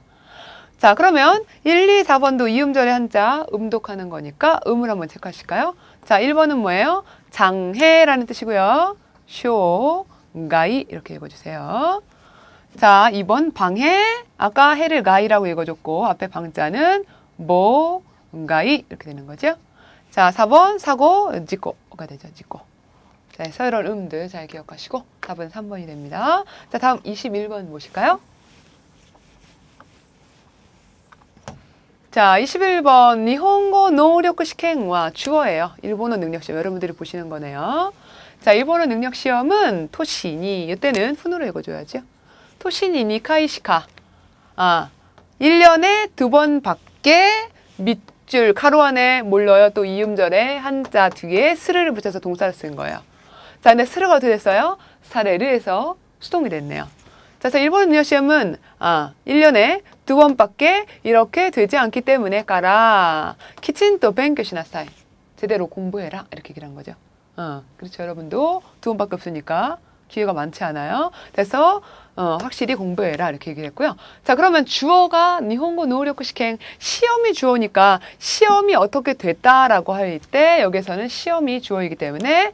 자, 그러면 1, 2, 4번도 이음절의 한자 음독하는 거니까 음을 한번 체크하실까요? 자, 1번은 뭐예요? 장해라는 뜻이고요. 쇼, 가이 이렇게 읽어주세요. 자, 2번 방해, 아까 해를 가이라고 읽어줬고 앞에 방자는 뭐, 가이 이렇게 되는 거죠. 자, 4번 사고, 짓고가 되죠. 짓고. 자, 그래서 이런 음들 잘 기억하시고 답은 3번이 됩니다. 자, 다음 21번 보실까요? 자, 21번 니혼고 노력 시행와 주어예요. 일본어 능력시험 여러분들이 보시는 거네요. 자, 일본어 능력시험은 토시니 이때는 훈으로 읽어줘야죠. 토시니 니카이시카 1년에 2번밖에 밑줄 가로 안에 몰려요. 또 이음절에 한자 뒤에 스르를 붙여서 동사를 쓴 거예요. 자, 근데 스르가 어떻게 됐어요? 사레르에서 수동이 됐네요. 자, 그래서 일본어 능력시험은 1년에 2번밖에 이렇게 되지 않기 때문에 까라 키친또 벤교시나사이 제대로 공부해라 이렇게 얘기를 한 거죠. 그렇죠. 여러분도 2번밖에 없으니까 기회가 많지 않아요. 그래서 확실히 공부해라 이렇게 얘기를 했고요. 자, 그러면 주어가 니혼고 노력 시행 시험이 주어니까 시험이 어떻게 됐다라고 할 때 여기서는 시험이 주어이기 때문에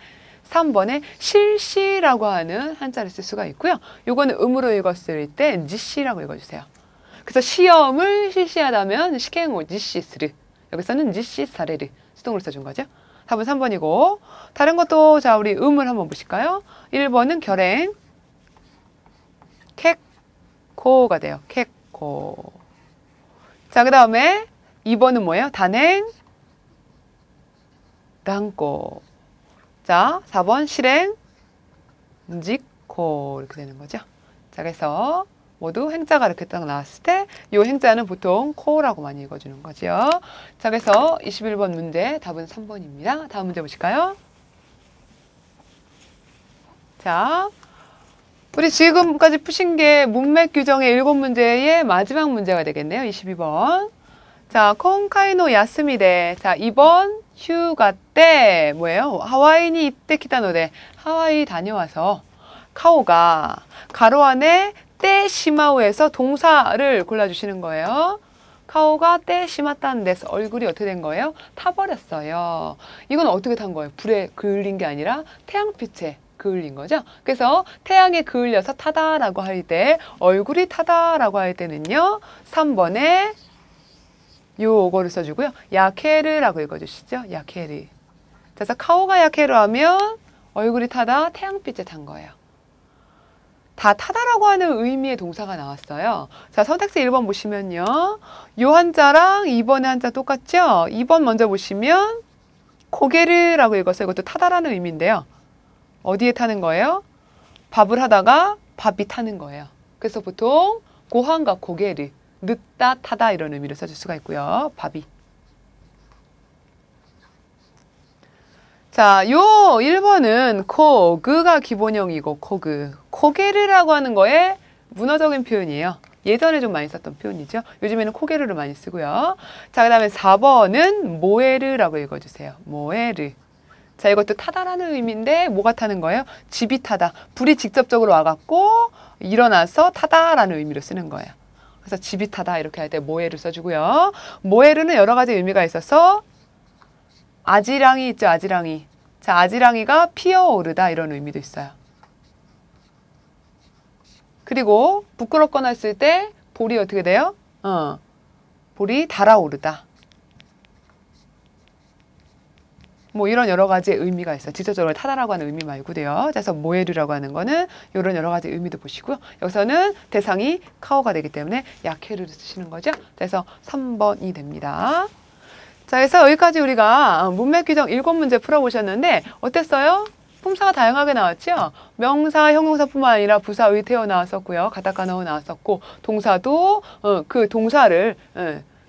3번에 실시라고 하는 한자를 쓸 수가 있고요. 요거는 음으로 읽었을 때 지시라고 읽어주세요. 그래서 시험을 실시하다면 시행오 지시스르. 여기서는 지시사레르 수동으로 써준 거죠. 답은 3번이고 다른 것도 자 우리 음을 한번 보실까요? 1번은 결행 캣코가 돼요. 캣코. 자, 그 다음에 2번은 뭐예요? 단행 랑코. 자, 4번 실행 지코 이렇게 되는 거죠. 자, 그래서 모두 행자가 이렇게 딱 나왔을 때 이 행자는 보통 코라고 많이 읽어주는 거죠. 자, 그래서 21번 문제 답은 3번입니다. 다음 문제 보실까요? 자, 우리 지금까지 푸신 게 문맥 규정의 7문제의 마지막 문제가 되겠네요. 22번. 자, 콘카이노 야스미데. 자, 이번 휴가 때 뭐예요? 하와이니 이때 키타노데. 하와이 다녀와서 카오가 가로 안에 때 시마우에서 동사를 골라주시는 거예요. 카오가 때 시마다는 데서 얼굴이 어떻게 된 거예요? 타버렸어요. 이건 어떻게 탄 거예요? 불에 그을린 게 아니라 태양빛에 그을린 거죠. 그래서 태양에 그을려서 타다라고 할 때, 얼굴이 타다라고 할 때는요, 3번에 요거를 써주고요. 야케르라고 읽어주시죠. 야케르. 그래서 카오가 야케르 하면 얼굴이 타다, 태양빛에 탄 거예요. 다 타다라고 하는 의미의 동사가 나왔어요. 자, 선택지 1번 보시면요. 요 한자랑 2번의 한자 똑같죠? 2번 먼저 보시면 고게르라고 읽었어요. 이것도 타다라는 의미인데요. 어디에 타는 거예요? 밥을 하다가 밥이 타는 거예요. 그래서 보통 고한과 고게르, 늦다, 타다 이런 의미로 써줄 수가 있고요. 밥이. 자, 요 1번은 코그가 기본형이고 코그. 코게르라고 하는 거에 문어적인 표현이에요. 예전에 좀 많이 썼던 표현이죠. 요즘에는 코게르를 많이 쓰고요. 자, 그 다음에 4번은 모에르라고 읽어주세요. 모에르. 자, 이것도 타다라는 의미인데 뭐가 타는 거예요? 집이 타다. 불이 직접적으로 와갖고 일어나서 타다라는 의미로 쓰는 거예요. 그래서 집이 타다 이렇게 할 때 모에르 써주고요. 모에르는 여러 가지 의미가 있어서 아지랑이 있죠, 아지랑이. 자, 아지랑이가 피어오르다 이런 의미도 있어요. 그리고 부끄럽거나 했을 때 볼이 어떻게 돼요? 볼이 달아오르다. 뭐 이런 여러 가지의 의미가 있어요. 직접적으로 타다라고 하는 의미 말고도요. 그래서 모에르라고 하는 거는 이런 여러 가지 의미도 보시고요. 여기서는 대상이 카오가 되기 때문에 야케르를 쓰시는 거죠. 그래서 3번이 됩니다. 자, 그래서 여기까지 우리가 문맥 규정 7문제 풀어보셨는데 어땠어요? 품사가 다양하게 나왔죠? 명사, 형용사뿐만 아니라 부사, 의태어 나왔었고요. 가타카나어 나왔었고 동사도 그 동사를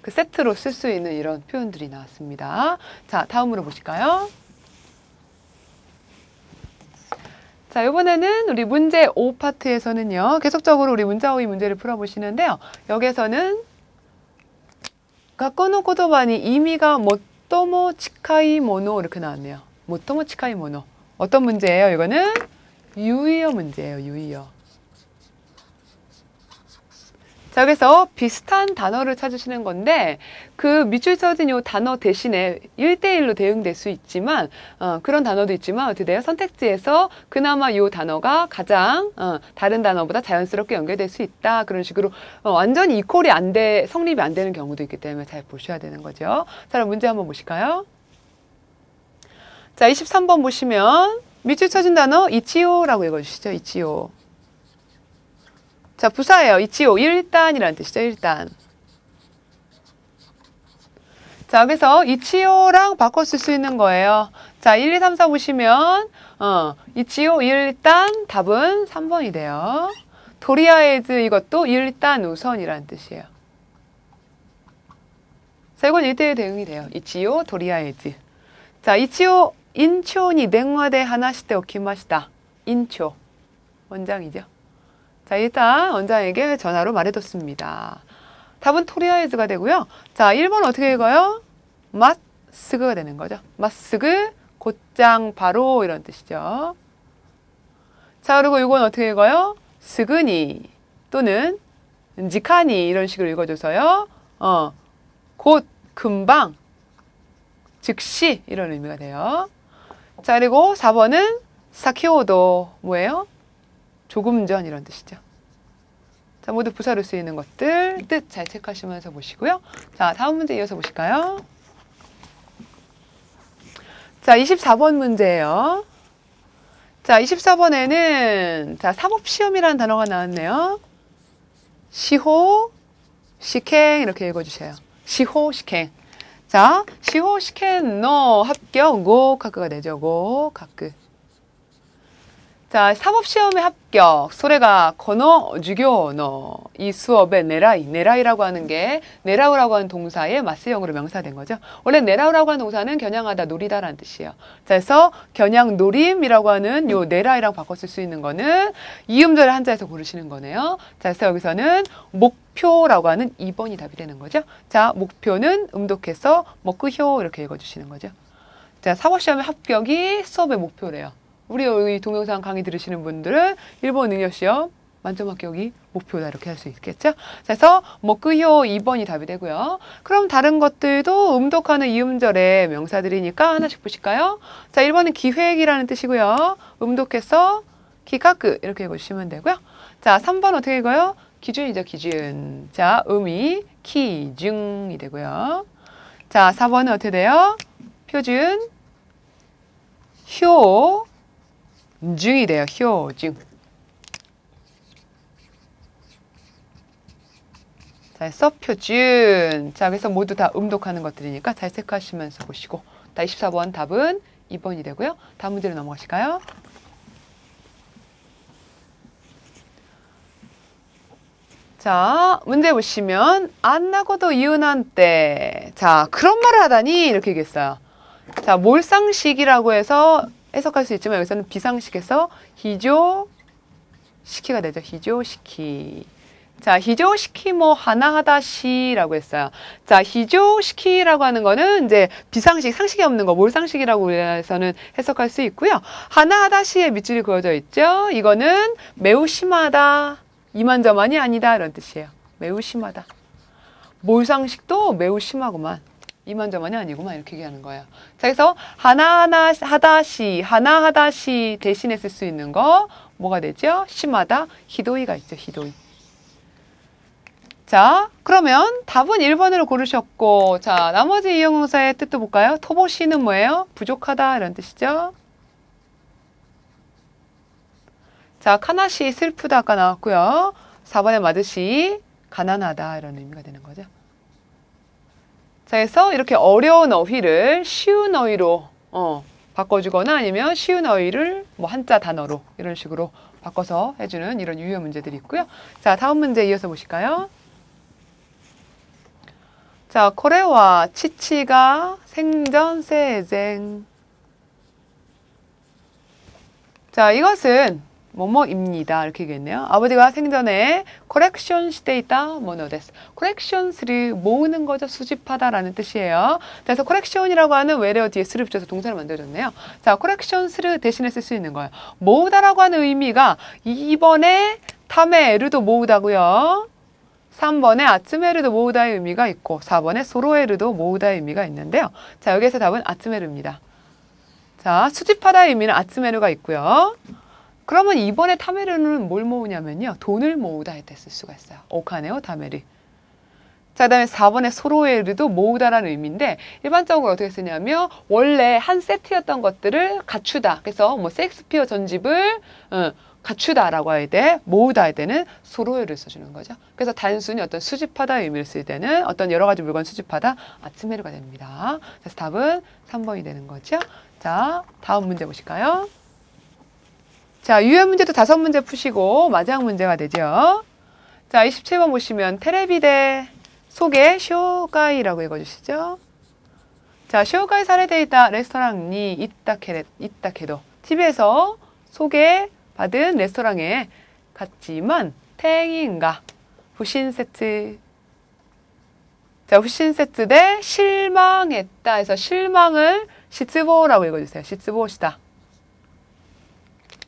그 세트로 쓸 수 있는 이런 표현들이 나왔습니다. 자, 다음으로 보실까요? 자, 이번에는 우리 문제 5파트에서는요. 계속적으로 우리 문자오이 문제를 풀어보시는데요. 여기에서는 가꼬노 코토바니 이미가 모토모 치카이 모노 이렇게 나왔네요. 모토모 치카이 모노. 어떤 문제예요? 이거는 유의어 문제예요. 유의어. 자, 그래서 비슷한 단어를 찾으시는 건데 그 밑줄 써진 요 단어 대신에 1대1로 대응될 수 있지만 그런 단어도 있지만 어떻게 돼요? 선택지에서 그나마 요 단어가 가장 다른 단어보다 자연스럽게 연결될 수 있다. 그런 식으로 완전히 이퀄이 성립이 안 되는 경우도 있기 때문에 잘 보셔야 되는 거죠. 자, 그럼 문제 한번 보실까요? 자, 23번 보시면 밑줄 쳐진 단어 이치오라고 읽어주시죠. 이치오. 자, 부사예요. 이치오. 일단이라는 뜻이죠. 일단. 자, 그래서 이치오랑 바꿔 쓸 수 있는 거예요. 자, 1, 2, 3, 4 보시면 이치오 일단 답은 3번이 돼요. 도리아에즈 이것도 일단 우선이라는 뜻이에요. 자, 이건 1대1 대응이 돼요. 이치오 도리아에즈. 자, 이치오 인초니 댕와대 하나시테 오키마시다. 인초. 원장이죠. 자, 일단 원장에게 전화로 말해뒀습니다. 답은 토리아에즈가 되고요. 자, 1번 어떻게 읽어요? 마스그가 되는 거죠. 마스그, 곧장, 바로 이런 뜻이죠. 자, 그리고 이건 어떻게 읽어요? 스그니 또는 지카니 이런 식으로 읽어줘서요. 곧, 금방, 즉시 이런 의미가 돼요. 자, 그리고 4번은 사키오도 뭐예요? 조금 전 이런 뜻이죠. 자, 모두 부사로 쓰이는 것들 뜻 잘 체크하시면서 보시고요. 자, 다음 문제 이어서 보실까요? 자, 24번 문제예요. 자, 24번에는 자, 사법시험이라는 단어가 나왔네요. 시호, 시행 이렇게 읽어주세요. 시호, 시행. 자, 시호, 시행, 노 합격, 고, 카크가 되죠. 고, 카크. 자, 사법시험에 합격. 소래가 거너 주교너. 이 수업의 내라이. 내라이라고 하는 게 내라우라고 하는 동사의 마스형으로 명사된 거죠. 원래 내라우라고 하는 동사는 겨냥하다, 노리다라는 뜻이에요. 자, 그래서 겨냥 노림이라고 하는 요 내라이랑 바꿔 쓸 수 있는 거는 이음절의 한자에서 고르시는 거네요. 자, 그래서 여기서는 목표라고 하는 2번이 답이 되는 거죠. 자, 목표는 음독해서 먹구효 이렇게 읽어주시는 거죠. 자, 사법시험에 합격이 수업의 목표래요. 우리 동영상 강의 들으시는 분들은 일본 능력시험 만점 합격이 목표다 이렇게 할 수 있겠죠. 그래서 먹구효 2번이 답이 되고요. 그럼 다른 것들도 음독하는 이음절의 명사들이니까 하나씩 보실까요? 자, 1번은 기획이라는 뜻이고요. 음독해서 기카크 이렇게 읽어주시면 되고요. 자, 3번 어떻게 읽어요? 기준이죠, 기준. 자, 음이 기중이 되고요. 자, 4번은 어떻게 돼요? 표준 효 중이 돼요. 효중. 자, 써표준. 자, 그래서 모두 다 음독하는 것들이니까 잘 체크하시면서 보시고. 자, 24번 답은 2번이 되고요. 다음 문제로 넘어가실까요? 자, 문제 보시면 안 나고도 이은한 때. 자, 그런 말을 하다니 이렇게 얘기했어요. 자, 몰상식이라고 해서 해석할 수 있지만 여기서는 비상식에서 히조시키가 되죠. 히조시키. 자, 히조시키 뭐 하나하다시라고 했어요. 자, 히조시키라고 하는 거는 이제 비상식, 상식이 없는 거, 몰상식이라고 해서는 해석할 수 있고요. 하나하다시에 밑줄이 그어져 있죠. 이거는 매우 심하다. 이만저만이 아니다. 이런 뜻이에요. 매우 심하다. 몰상식도 매우 심하구만. 이만저만이 아니구만 이렇게 얘기하는 거예요. 자, 그래서 하나하다시 대신에 쓸 수 있는 거 뭐가 되죠? 심하다, 히도이가 있죠. 히도이. 자, 그러면 답은 1번으로 고르셨고, 자, 나머지 이형용사의 뜻도 볼까요? 토보시는 뭐예요? 부족하다 이런 뜻이죠. 자, 카나시 슬프다 아까 나왔고요. 4번에 마드시 가난하다 이런 의미가 되는 거죠. 자, 그래서 이렇게 어려운 어휘를 쉬운 어휘로 바꿔주거나 아니면 쉬운 어휘를 뭐 한자 단어로 이런 식으로 바꿔서 해주는 이런 유효 문제들이 있고요. 자, 다음 문제 이어서 보실까요? 자, 코레와 치치가 생전 세쟁. 자, 이것은 뭐뭐입니다. 이렇게 얘기했네요. 아버지가 생전에 코렉션 시대 있다 모노데스. 코렉션스를 모으는 거죠. 수집하다라는 뜻이에요. 그래서 코렉션이라고 하는 외래어 뒤에 스를 붙여서 동사를 만들어줬네요. 자, 코렉션스를 대신에 쓸 수 있는 거예요. 모으다라고 하는 의미가 2번에 타메에르도 모으다고요. 3번에 아츠메르도 모으다의 의미가 있고 4번에 소로에르도 모으다의 의미가 있는데요. 자, 여기에서 답은 아츠메르입니다. 자, 수집하다의 의미는 아츠메르가 있고요. 그러면 이번에 타메르는 뭘 모으냐면요. 돈을 모으다 했을 수가 있어요. 오카네오 타메르. 자, 그 다음에 4번에 소로에르도 모으다라는 의미인데 일반적으로 어떻게 쓰냐면 원래 한 세트였던 것들을 갖추다. 그래서 뭐 셰익스피어 전집을 갖추다라고 할 때 모으다 할 때는 소로에르를 써주는 거죠. 그래서 단순히 어떤 수집하다의 의미를 쓸 때는 어떤 여러 가지 물건 수집하다 아츠메르가 됩니다. 그래서 답은 3번이 되는 거죠. 자, 다음 문제 보실까요? 자, 유형 문제도 5문제 푸시고 마지막 문제가 되죠. 자, 27번 보시면 테레비대 속에 쇼가이라고 읽어주시죠. 자, 쇼가이 사례되어 있다 레스토랑이 있다케도 TV에서 소개받은 레스토랑에 갔지만 탱인가 후신 세트. 자, 후신 세트 대 실망했다 해서 실망을 시츠보라고 읽어주세요. 시츠보시다.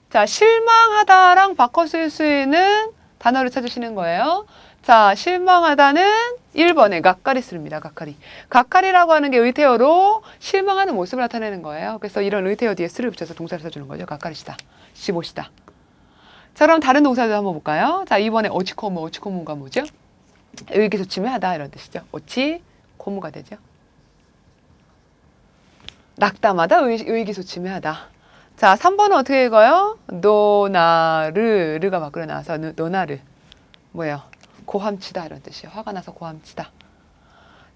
자, 실망하다랑 바꿔 쓸 수 있는 단어를 찾으시는 거예요. 자, 실망하다는 1번에 가까리스입니다. 가까리. 가까리라고 하는 게 의태어로 실망하는 모습을 나타내는 거예요. 그래서 이런 의태어 뒤에 스를 붙여서 동사를 써주는 거죠. 가까리시다. 시보시다. 자, 그럼 다른 동사도 한번 볼까요? 자, 2번에 오치코무. 오치코무가 뭐죠? 의기소침해하다 이런 뜻이죠. 오치코무가 되죠. 낙담하다, 의기소침해하다. 자, 3번은 어떻게 읽어요? 노나르, 르가 밖으로 나와서 노나르. 뭐예요? 고함치다 이런 뜻이에요. 화가 나서 고함치다.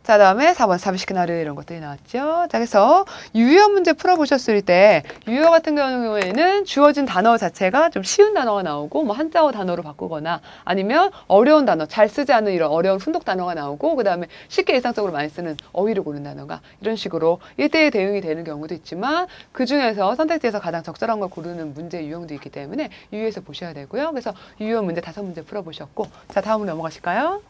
자, 다음에 4번 사비시크나르 이런 것들이 나왔죠. 자, 그래서 유효 문제 풀어보셨을 때 유효 같은 경우에는 주어진 단어 자체가 좀 쉬운 단어가 나오고 뭐 한자어 단어로 바꾸거나 아니면 어려운 단어, 잘 쓰지 않는 이런 어려운 훈독 단어가 나오고 그 다음에 쉽게 일상적으로 많이 쓰는 어휘를 고른 단어가 이런 식으로 1대1 대응이 되는 경우도 있지만 그중에서 선택지에서 가장 적절한 걸 고르는 문제 유형도 있기 때문에 유의해서 보셔야 되고요. 그래서 유효 문제 5문제 풀어보셨고 자, 다음으로 넘어가실까요?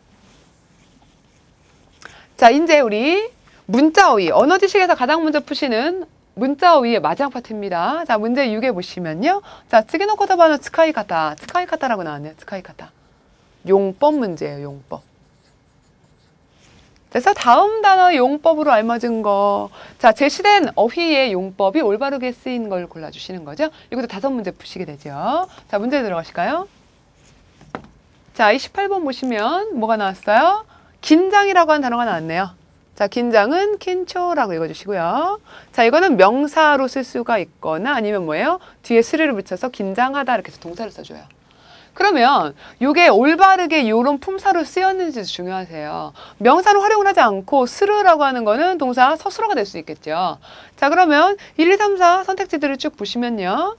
자, 이제 우리 문자어휘, 언어지식에서 가장 먼저 푸시는 문자어휘의 마지막 파트입니다. 자, 문제 6에 보시면요. 자, 츠기노 코토바노 츠카이카타, 츠카이카타라고 나왔네요. 츠카이카타. 용법 문제예요, 용법. 그래서 다음 단어 용법으로 알맞은 거. 자, 제시된 어휘의 용법이 올바르게 쓰인 걸 골라주시는 거죠. 이것도 5문제 푸시게 되죠. 자, 문제 들어가실까요? 자, 28번 보시면 뭐가 나왔어요? 긴장이라고 하는 단어가 나왔네요. 자, 긴장은 킨초라고 읽어주시고요. 자, 이거는 명사로 쓸 수가 있거나 아니면 뭐예요? 뒤에 스르를 붙여서 긴장하다 이렇게 해서 동사를 써줘요. 그러면 이게 올바르게 이런 품사로 쓰였는지도 중요하세요. 명사로 활용을 하지 않고 스르라고 하는 거는 동사 서술어가 될 수 있겠죠. 자, 그러면 1, 2, 3, 4 선택지들을 쭉 보시면요.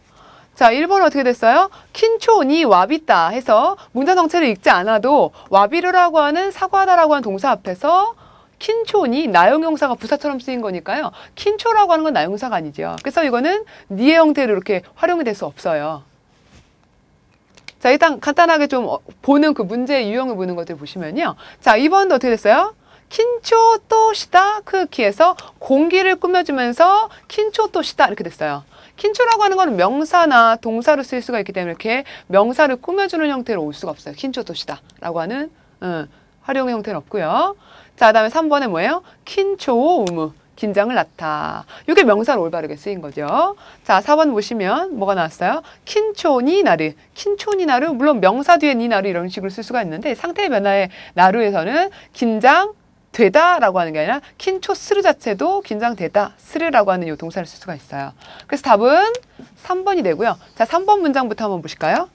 자, 1번 어떻게 됐어요? 킨초니 와비다 해서 문장 전체를 읽지 않아도 와비르라고 하는 사과하다라고 하는 동사 앞에서 킨초니 나용용사가 부사처럼 쓰인 거니까요. 킨초라고 하는 건 나용사가 아니죠. 그래서 이거는 니의 형태로 이렇게 활용이 될 수 없어요. 자, 일단 간단하게 좀 보는 그 문제의 유형을 보는 것들 보시면요. 자, 2번도 어떻게 됐어요? 킨초 또 시다 크키에서 공기를 꾸며주면서 킨초 또 시다 이렇게 됐어요. 킨초라고 하는 거는 명사나 동사로 쓸 수가 있기 때문에 이렇게 명사를 꾸며주는 형태로 올 수가 없어요. 킨초 또 시다 라고 하는 활용의 형태는 없고요. 자, 그 다음에 3번에 뭐예요? 킨초 우무 긴장을 나타. 이게 명사로 올바르게 쓰인 거죠. 자, 4번 보시면 뭐가 나왔어요? 킨초니 나르. 킨초니 나르. 물론 명사 뒤에 니 나르 이런 식으로 쓸 수가 있는데 상태의 변화의 나루에서는 긴장 되다라고 하는 게 아니라 킨초 스르 자체도 긴장되다 스르라고 하는 이 동사를 쓸 수가 있어요. 그래서 답은 3번이 되고요. 자, 3번 문장부터 한번 보실까요?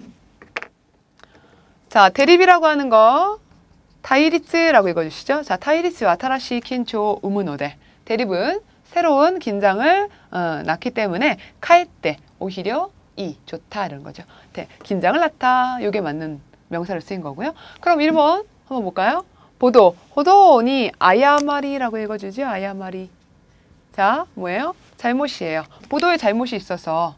자, 대립이라고 하는 거 타이리츠라고 읽어주시죠. 자, 타이리츠 와타라시 킨초 우무노데. 대립은 새로운 긴장을 낳기 때문에 카에때 오히려 이 좋다 이런 거죠. 네, 긴장을 낳다 이게 맞는 명사를 쓰인 거고요. 그럼 1번 한번 볼까요? 보도, 호도니 아야마리라고 읽어주죠. 아야마리. 자, 뭐예요? 잘못이에요. 보도에 잘못이 있어서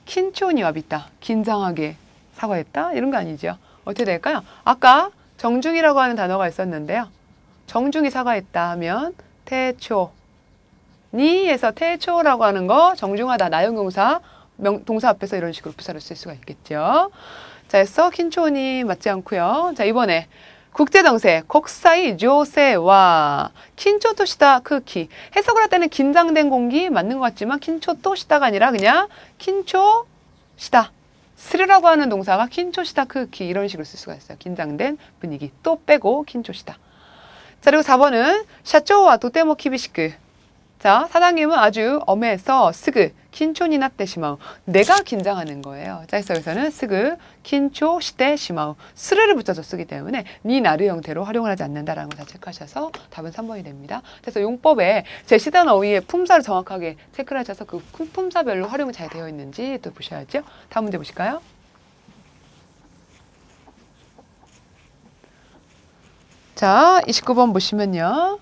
킨초니 와비다. 긴장하게 사과했다? 이런 거 아니죠. 어떻게 될까요? 아까 정중이라고 하는 단어가 있었는데요. 정중히 사과했다 하면 태초. 니에서 태초라고 하는 거 정중하다. 나용동사, 동사 앞에서 이런 식으로 부사를 쓸 수가 있겠죠. 자, 해서 킨초니 맞지 않고요. 자, 이번에 국제정세, 국사이 조세와 킨초토시다 크키. 해석을 할 때는 긴장된 공기 맞는 것 같지만 킨초토시다가 아니라 그냥 킨초시다. 스르라고 하는 동사가 킨초시다 크키 이런 식으로 쓸 수가 있어요. 긴장된 분위기. 또 빼고 킨초시다. 자, 그리고 4번은 샤초와 도테모 키비시크. 자, 사장님은 아주 엄해서 스그 킨초니 나tte 시마우. 내가 긴장하는 거예요. 자, 그래서 여기서는 스그 킨초 시대 시마우. 스르를 붙여서 쓰기 때문에 니 나르 형태로 활용을 하지 않는다라는 걸 다 체크하셔서 답은 3번이 됩니다. 그래서 용법에 제시된 어휘의 품사를 정확하게 체크를 하셔서 그 품사별로 활용이 잘 되어 있는지 또 보셔야죠. 다음 문제 보실까요? 자, 29번 보시면요.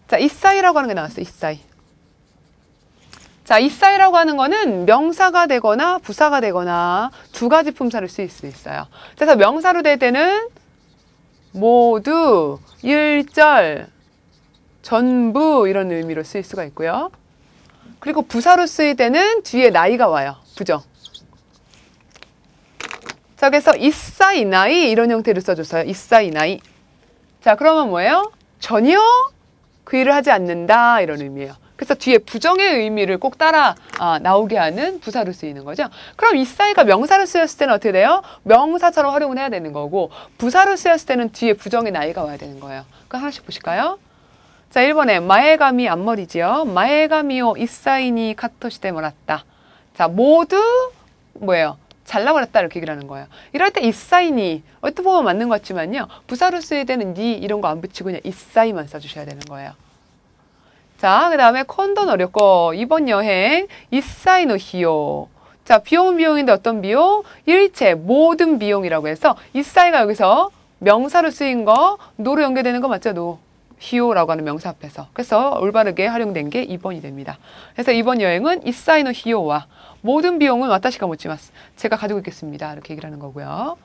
자, 이사이라고 하는 게 나왔어요. 이사이. 자, 이사이라고 하는 거는 명사가 되거나 부사가 되거나 두 가지 품사를 쓸 수 있어요. 그래서 명사로 될 때는 모두, 일절, 전부 이런 의미로 쓰일 수가 있고요. 그리고 부사로 쓰일 때는 뒤에 나이가 와요. 부정. 자, 그래서 이사이나이 이런 형태로 써줬어요. 이사이나이. 자, 그러면 뭐예요? 전혀 그 일을 하지 않는다 이런 의미예요. 그래서 뒤에 부정의 의미를 꼭 따라 나오게 하는 부사로 쓰이는 거죠. 그럼 이사이가 명사로 쓰였을 때는 어떻게 돼요? 명사처럼 활용을 해야 되는 거고 부사로 쓰였을 때는 뒤에 부정의 나이가 와야 되는 거예요. 그럼 하나씩 보실까요? 자, 1번에 마에가미 앞머리지요. 마에가미오 이사이니 카토시테 모랐다. 자, 모두 뭐예요? 잘라버렸다 이렇게 얘기를 하는 거예요. 이럴 때 이사이니 어떻게 보면 맞는 것 같지만요. 부사로 쓰일 때는 니 이런 거 안 붙이고 그냥 이사이만 써주셔야 되는 거예요. 자, 그 다음에 콘돈 어렵고 이번 여행 이사이 노 히요. 자, 비용은 비용인데 어떤 비용? 일체 모든 비용이라고 해서 이사이가 여기서 명사로 쓰인 거 노로 연결되는 거 맞죠? 노. 히요라고 하는 명사 앞에서. 그래서 올바르게 활용된 게 2번이 됩니다. 그래서 이번 여행은 이사이 노 히요와 모든 비용은 와타시가 모치마스. 제가 가지고 있겠습니다. 이렇게 얘기를 하는 거고요.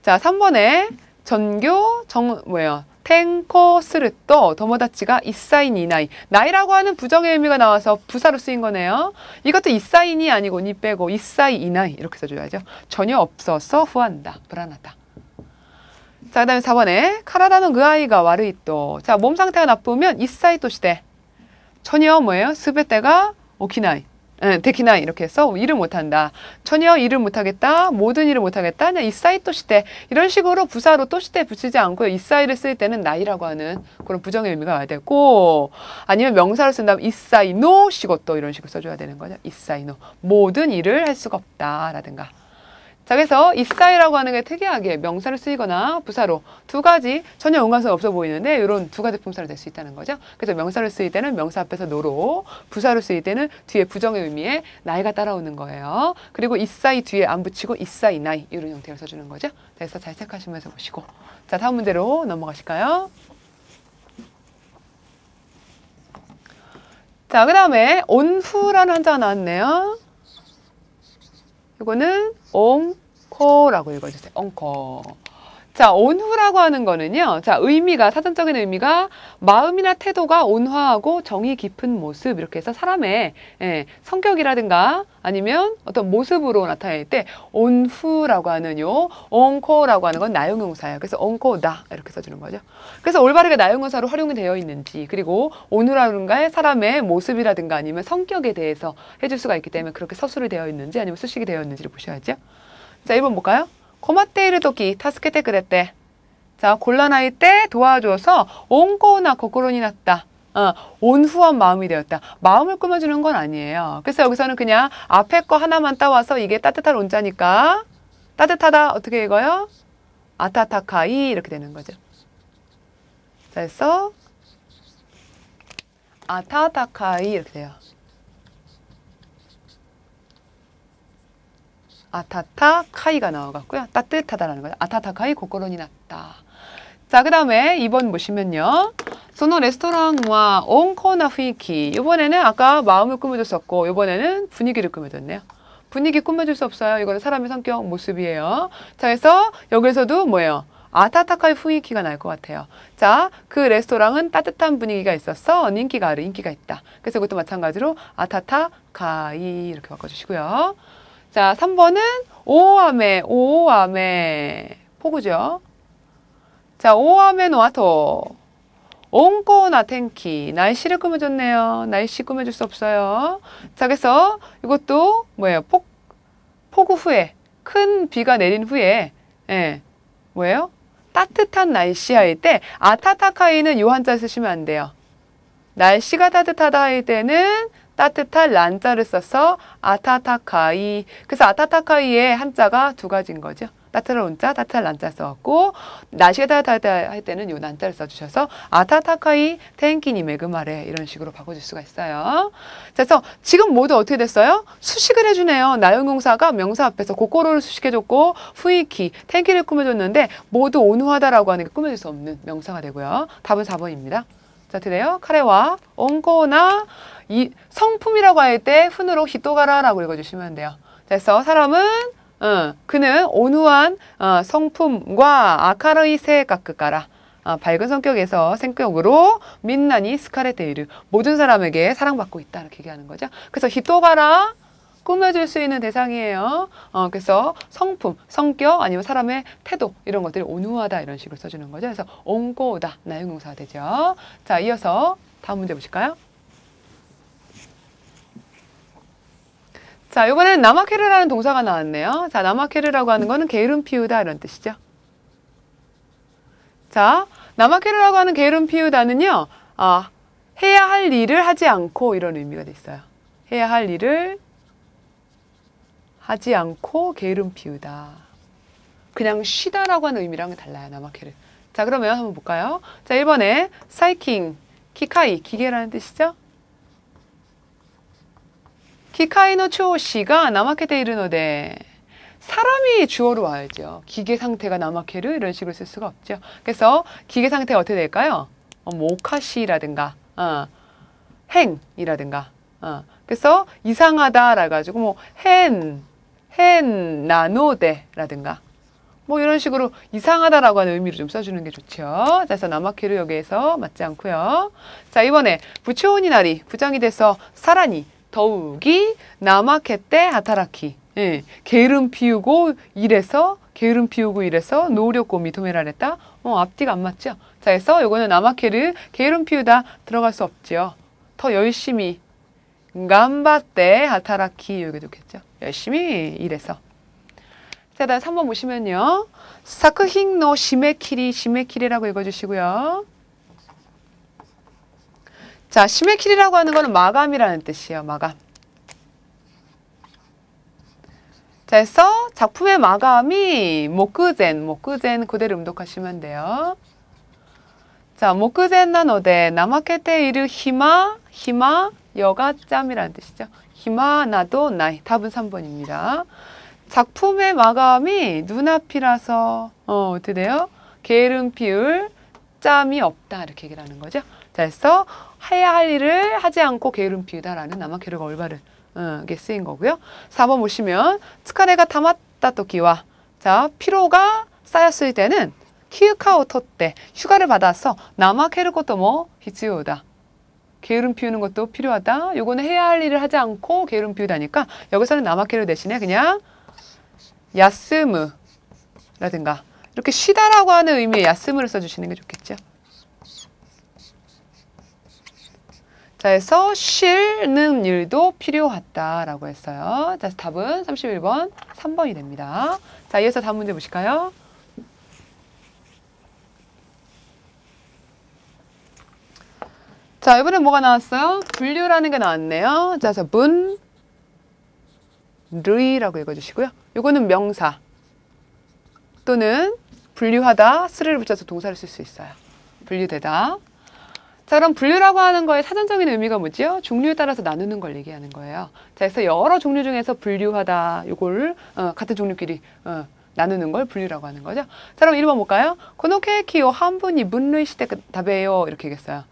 자, 3번에 전교 텐코 스르 또 도모다치가 이사이니 나이. 나이라고 하는 부정의 의미가 나와서 부사로 쓰인 거네요. 이것도 이사이니 아니고 니 빼고 이사이 이나이 이렇게 써줘야죠. 전혀 없어서 후한다. 불안하다. 자, 그 다음에 4번에 카라다노 그 아이가 와르이또. 자, 몸 상태가 나쁘면 이사이 또 시대. 전혀 뭐예요? 스베떼가 오키나이. 데키나이 이렇게 해서 일을 못한다. 전혀 일을 못하겠다. 모든 일을 못하겠다. 그냥 이사이 또 시대. 이런 식으로 부사로 또 시대 붙이지 않고요. 이사이를 쓸 때는 나이라고 하는 그런 부정의 의미가 와야 되고 아니면 명사를 쓴다면 이사이 노 시고또 이런 식으로 써줘야 되는 거죠. 이사이 노. 모든 일을 할 수가 없다. 라든가. 자, 그래서 이사이라고 하는 게 특이하게 명사를 쓰이거나 부사로 두 가지 전혀 연관성이 없어 보이는데 이런 두 가지 품사로 될 수 있다는 거죠. 그래서 명사를 쓰일 때는 명사 앞에서 노로, 부사를 쓰일 때는 뒤에 부정의 의미에 나이가 따라오는 거예요. 그리고 이사이 뒤에 안 붙이고 이사이 나이 이런 형태로 써주는 거죠. 그래서 잘 체크하시면서 보시고. 자, 다음 문제로 넘어가실까요? 자, 그 다음에 온후라는 한자가 나왔네요. 이거는 옹코라고 읽어주세요. 옹코. 자, 온후라고 하는 거는요. 자, 의미가, 사전적인 의미가 마음이나 태도가 온화하고 정이 깊은 모습 이렇게 해서 사람의 성격이라든가 아니면 어떤 모습으로 나타낼 때 온후라고 하는 요 옹코라고 하는 건 나용용사예요. 그래서 옹코다 이렇게 써주는 거죠. 그래서 올바르게 나용용사로 활용이 되어 있는지 그리고 온후라는 게 사람의 모습이라든가 아니면 성격에 대해서 해줄 수가 있기 때문에 그렇게 서술이 되어 있는지 아니면 수식이 되어 있는지를 보셔야죠. 자, 1번 볼까요? 고마테이르 도키 타스케테 그랬대. 자, 곤란할 때 도와줘서 온코나 고코로니 났다. 온후한 마음이 되었다. 마음을 꾸며주는 건 아니에요. 그래서 여기서는 그냥 앞에 거 하나만 따와서 이게 따뜻한 온자니까 따뜻하다 어떻게 읽어요? 아타타카이 이렇게 되는 거죠. 자, 그래서 아타타카이 이렇게 돼요. 아타타카이가 나와갖고요. 따뜻하다라는 거죠. 아타타카이 고코로니 났다. 자, 그 다음에 2번 보시면요. 소노 레스토랑과 온코나 후이키. 이번에는 아까 마음을 꾸며줬었고 이번에는 분위기를 꾸며줬네요. 분위기 꾸며줄 수 없어요. 이거는 사람의 성격, 모습이에요. 자, 그래서 여기서도 뭐예요? 아타타카이 후이키가 나올 것 같아요. 자, 그 레스토랑은 따뜻한 분위기가 있었어. 인기가 아る, 인기가 있다. 그래서 이것도 마찬가지로 아타타카이 이렇게 바꿔주시고요. 자, 3번은 오아메, 오아메. 포구죠. 자, 오아메 노아토. 온코나 텐키. 날씨를 꾸며줬네요. 날씨 꾸며줄 수 없어요. 자, 그래서 이것도 뭐예요? 폭우 후에, 큰 비가 내린 후에, 뭐예요? 따뜻한 날씨 할 때, 아타타카이는 요 한자 쓰시면 안 돼요. 날씨가 따뜻하다 할 때는 따뜻한 란자를 써서 아타타카이. 그래서 아타타카이의 한자가 두 가지인 거죠. 따뜻한 온자, 따뜻한 란자 써갖고 날씨가 따뜻하다 할 때는 요 난자를 써주셔서 아타타카이 텐키니 메그마레 이런 식으로 바꿔줄 수가 있어요. 그래서 지금 모두 어떻게 됐어요? 수식을 해주네요. 나용용사가 명사 앞에서 고코로를 수식해줬고 후이키, 텐키를 꾸며줬는데 모두 온후하다라고 하는 게 꾸며줄 수 없는 명사가 되고요. 답은 4번입니다. 자, 어떻게 카레와 온코나 이 성품이라고 할 때 훈으로 히토가라라고 읽어주시면 돼요. 그래서 사람은 그는 온후한 성품과 아카르이 세가크가라 밝은 성격으로 민나니 스카레테이르 모든 사람에게 사랑받고 있다 이렇게 얘기하는 거죠. 그래서 히토가라 꾸며줄 수 있는 대상이에요. 그래서 성품, 성격 아니면 사람의 태도 이런 것들이 온후하다 이런 식으로 써주는 거죠. 그래서 온고다 나용용사가 되죠. 자, 이어서 다음 문제 보실까요? 자, 이번에는 나마케르라는 동사가 나왔네요. 자, 나마케르라고 하는 거는 게으름 피우다 이런 뜻이죠. 자, 나마케르라고 하는 게으름 피우다는요. 해야 할 일을 하지 않고 이런 의미가 있어요. 해야 할 일을 하지 않고 게으름 피우다. 그냥 쉬다라고 하는 의미랑은 달라요. 나마케르. 자, 그러면 한번 볼까요? 자, 1번에 사이킹, 키카이, 기계라는 뜻이죠? 기카이노 초시가 나마케테 이르노데 사람이 주어로 와야죠. 기계 상태가 나마케르 이런 식으로 쓸 수가 없죠. 그래서 기계 상태가 어떻게 될까요? 모카시라든가 행이라든가 그래서 이상하다라 가지고 뭐 hen 나노데라든가 뭐 이런 식으로 이상하다라고 하는 의미로 좀 써주는 게 좋죠. 자, 그래서 나마케르 여기에서 맞지 않고요. 자, 이번에 부초오니나리 부장이 돼서 사라니 더욱이 나마케테 하타라키 게으름 피우고 일해서 노력고 미토메라랬다. 앞뒤가 안 맞죠? 자, 그래서 요거는 나마케르 게으름 피우다 들어갈 수 없죠. 더 열심히 간바떼 하타라키 여기 좋겠죠. 열심히 일해서. 자, 다음 3번 보시면요. 사크힌노 시메키리라고 읽어주시고요. 자, 시메키리라고 하는 거는 마감이라는 뜻이에요. 마감. 자, 그래서 작품의 마감이 모쿠젠 그대로 음독하시면 돼요. 자, 모쿠젠 나노데 나마케테 이르 히마 여가짬이라는 뜻이죠. 히마 나도 나이. 답은 3번입니다. 작품의 마감이 눈앞이라서 어떻게 돼요? 게으름 피울 짬이 없다 이렇게 얘기를 하는 거죠. 자, 그래서 해야 할 일을 하지 않고 게으름 피우다라는 나마케르가 올바른 게 쓰인 거고요. 4번 보시면 스카레가 타마타 토키와 자, 피로가 쌓였을 때는 키우카오 토때 휴가를 받아서 나마케르 것도 뭐 히츠요다. 게으름 피우는 것도 필요하다. 요거는 해야 할 일을 하지 않고 게으름 피우다니까 여기서는 나마케르 대신에 그냥 야스무라든가 이렇게 쉬다라고 하는 의미의 야스무를 써주시는 게 좋겠죠. 자, 그래서 쉬는 일도 필요하다라고 했어요. 자, 답은 31번 3번이 됩니다. 자, 이어서 다음 문제 보실까요? 자, 이번엔 뭐가 나왔어요? 분류라는 게 나왔네요. 자, 그래서 르이라고 읽어주시고요. 요거는 명사 또는 분류하다, 스를 붙여서 동사를 쓸 수 있어요. 분류되다. 자, 그럼 분류라고 하는 거의 사전적인 의미가 뭐지요? 종류에 따라서 나누는 걸 얘기하는 거예요. 자, 그래서 여러 종류 중에서 분류하다, 요걸 같은 종류끼리 나누는 걸 분류라고 하는 거죠. 자, 그럼 1번 볼까요? 고노 케이키요 한 분이 분류시대 답해요 이렇게 얘기했어요.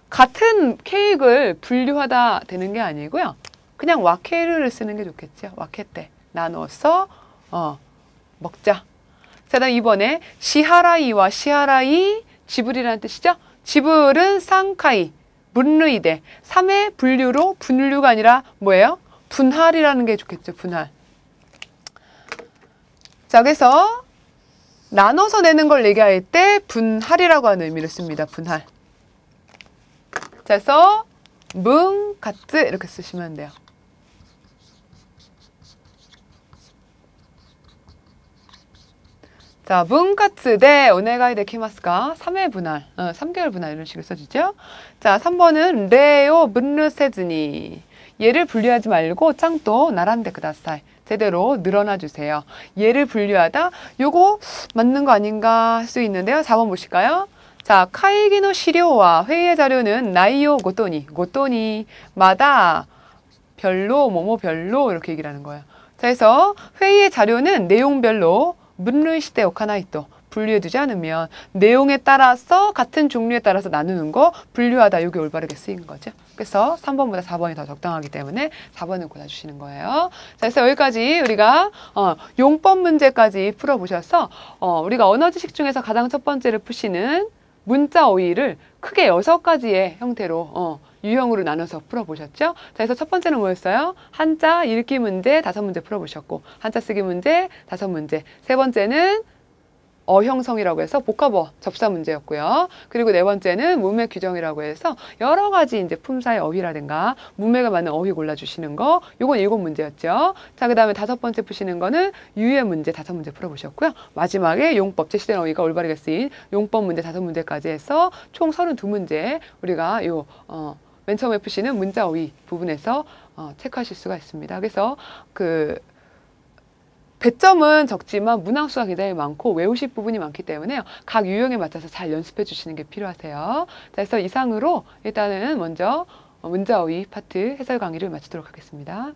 같은 케이크를 분류하다 되는 게 아니고요. 그냥 와케르를 쓰는 게 좋겠죠. 와케때 나눠서 먹자. 자, 다음 2번에 시하라이와 시하라이 지불이라는 뜻이죠. 지불은 상카이, 분류이대 3의 분류로 분류가 아니라 뭐예요? 분할이라는 게 좋겠죠. 분할. 자, 그래서 나눠서 내는 걸 얘기할 때 분할이라고 하는 의미를 씁니다. 분할. 자, 그래서 문가츠 이렇게 쓰시면 돼요. 자, 문가츠 대 오네가이 데키마스까 3회 분할, 3개월 분할 이런 식으로 써주죠. 자, 3번은 레오 분류세즈니 얘를 분류하지 말고 짱또 나란데 그다사이 제대로 늘어나 주세요. 얘를 분류하다 요거 맞는 거 아닌가 할 수 있는데요. 4번 보실까요? 자, 카이기노 시료와 회의의 자료는 나이요 고토니마다 별로 뭐뭐 별로 이렇게 얘기를 하는 거예요. 자, 그래서 회의의 자료는 내용별로 분류시대 오카나이또 분류해두지 않으면 내용에 따라서 같은 종류에 따라서 나누는 거 분류하다 이게 올바르게 쓰인 거죠. 그래서 3번보다 4번이 더 적당하기 때문에 4번을 골라주시는 거예요. 자, 그래서 여기까지 우리가 용법 문제까지 풀어보셔서 우리가 언어지식 중에서 가장 첫 번째를 푸시는 문자 어휘를 크게 6가지의 형태로 유형으로 나눠서 풀어보셨죠? 자, 그래서 첫 번째는 뭐였어요? 한자 읽기 문제 5문제 풀어보셨고 한자 쓰기 문제 5문제 세 번째는 어형성이라고 해서 복합어 접사 문제였고요. 그리고 네 번째는 문맥 규정이라고 해서 여러 가지 이제 품사의 어휘라든가 문맥에 맞는 어휘 골라주시는 거 요건 7문제였죠. 자, 그 다음에 5번째 푸시는 거는 유의 문제 5문제 풀어보셨고요. 마지막에 용법 제시된 어휘가 올바르게 쓰인 용법 문제 5문제까지 해서 총 32문제 우리가 맨 처음에 푸시는 문자 어휘 부분에서 체크하실 수가 있습니다. 그래서 배점은 적지만 문항수가 굉장히 많고 외우실 부분이 많기 때문에 각 유형에 맞춰서 잘 연습해 주시는 게 필요하세요. 자, 그래서 이상으로 일단은 먼저 문자어휘 파트 해설 강의를 마치도록 하겠습니다.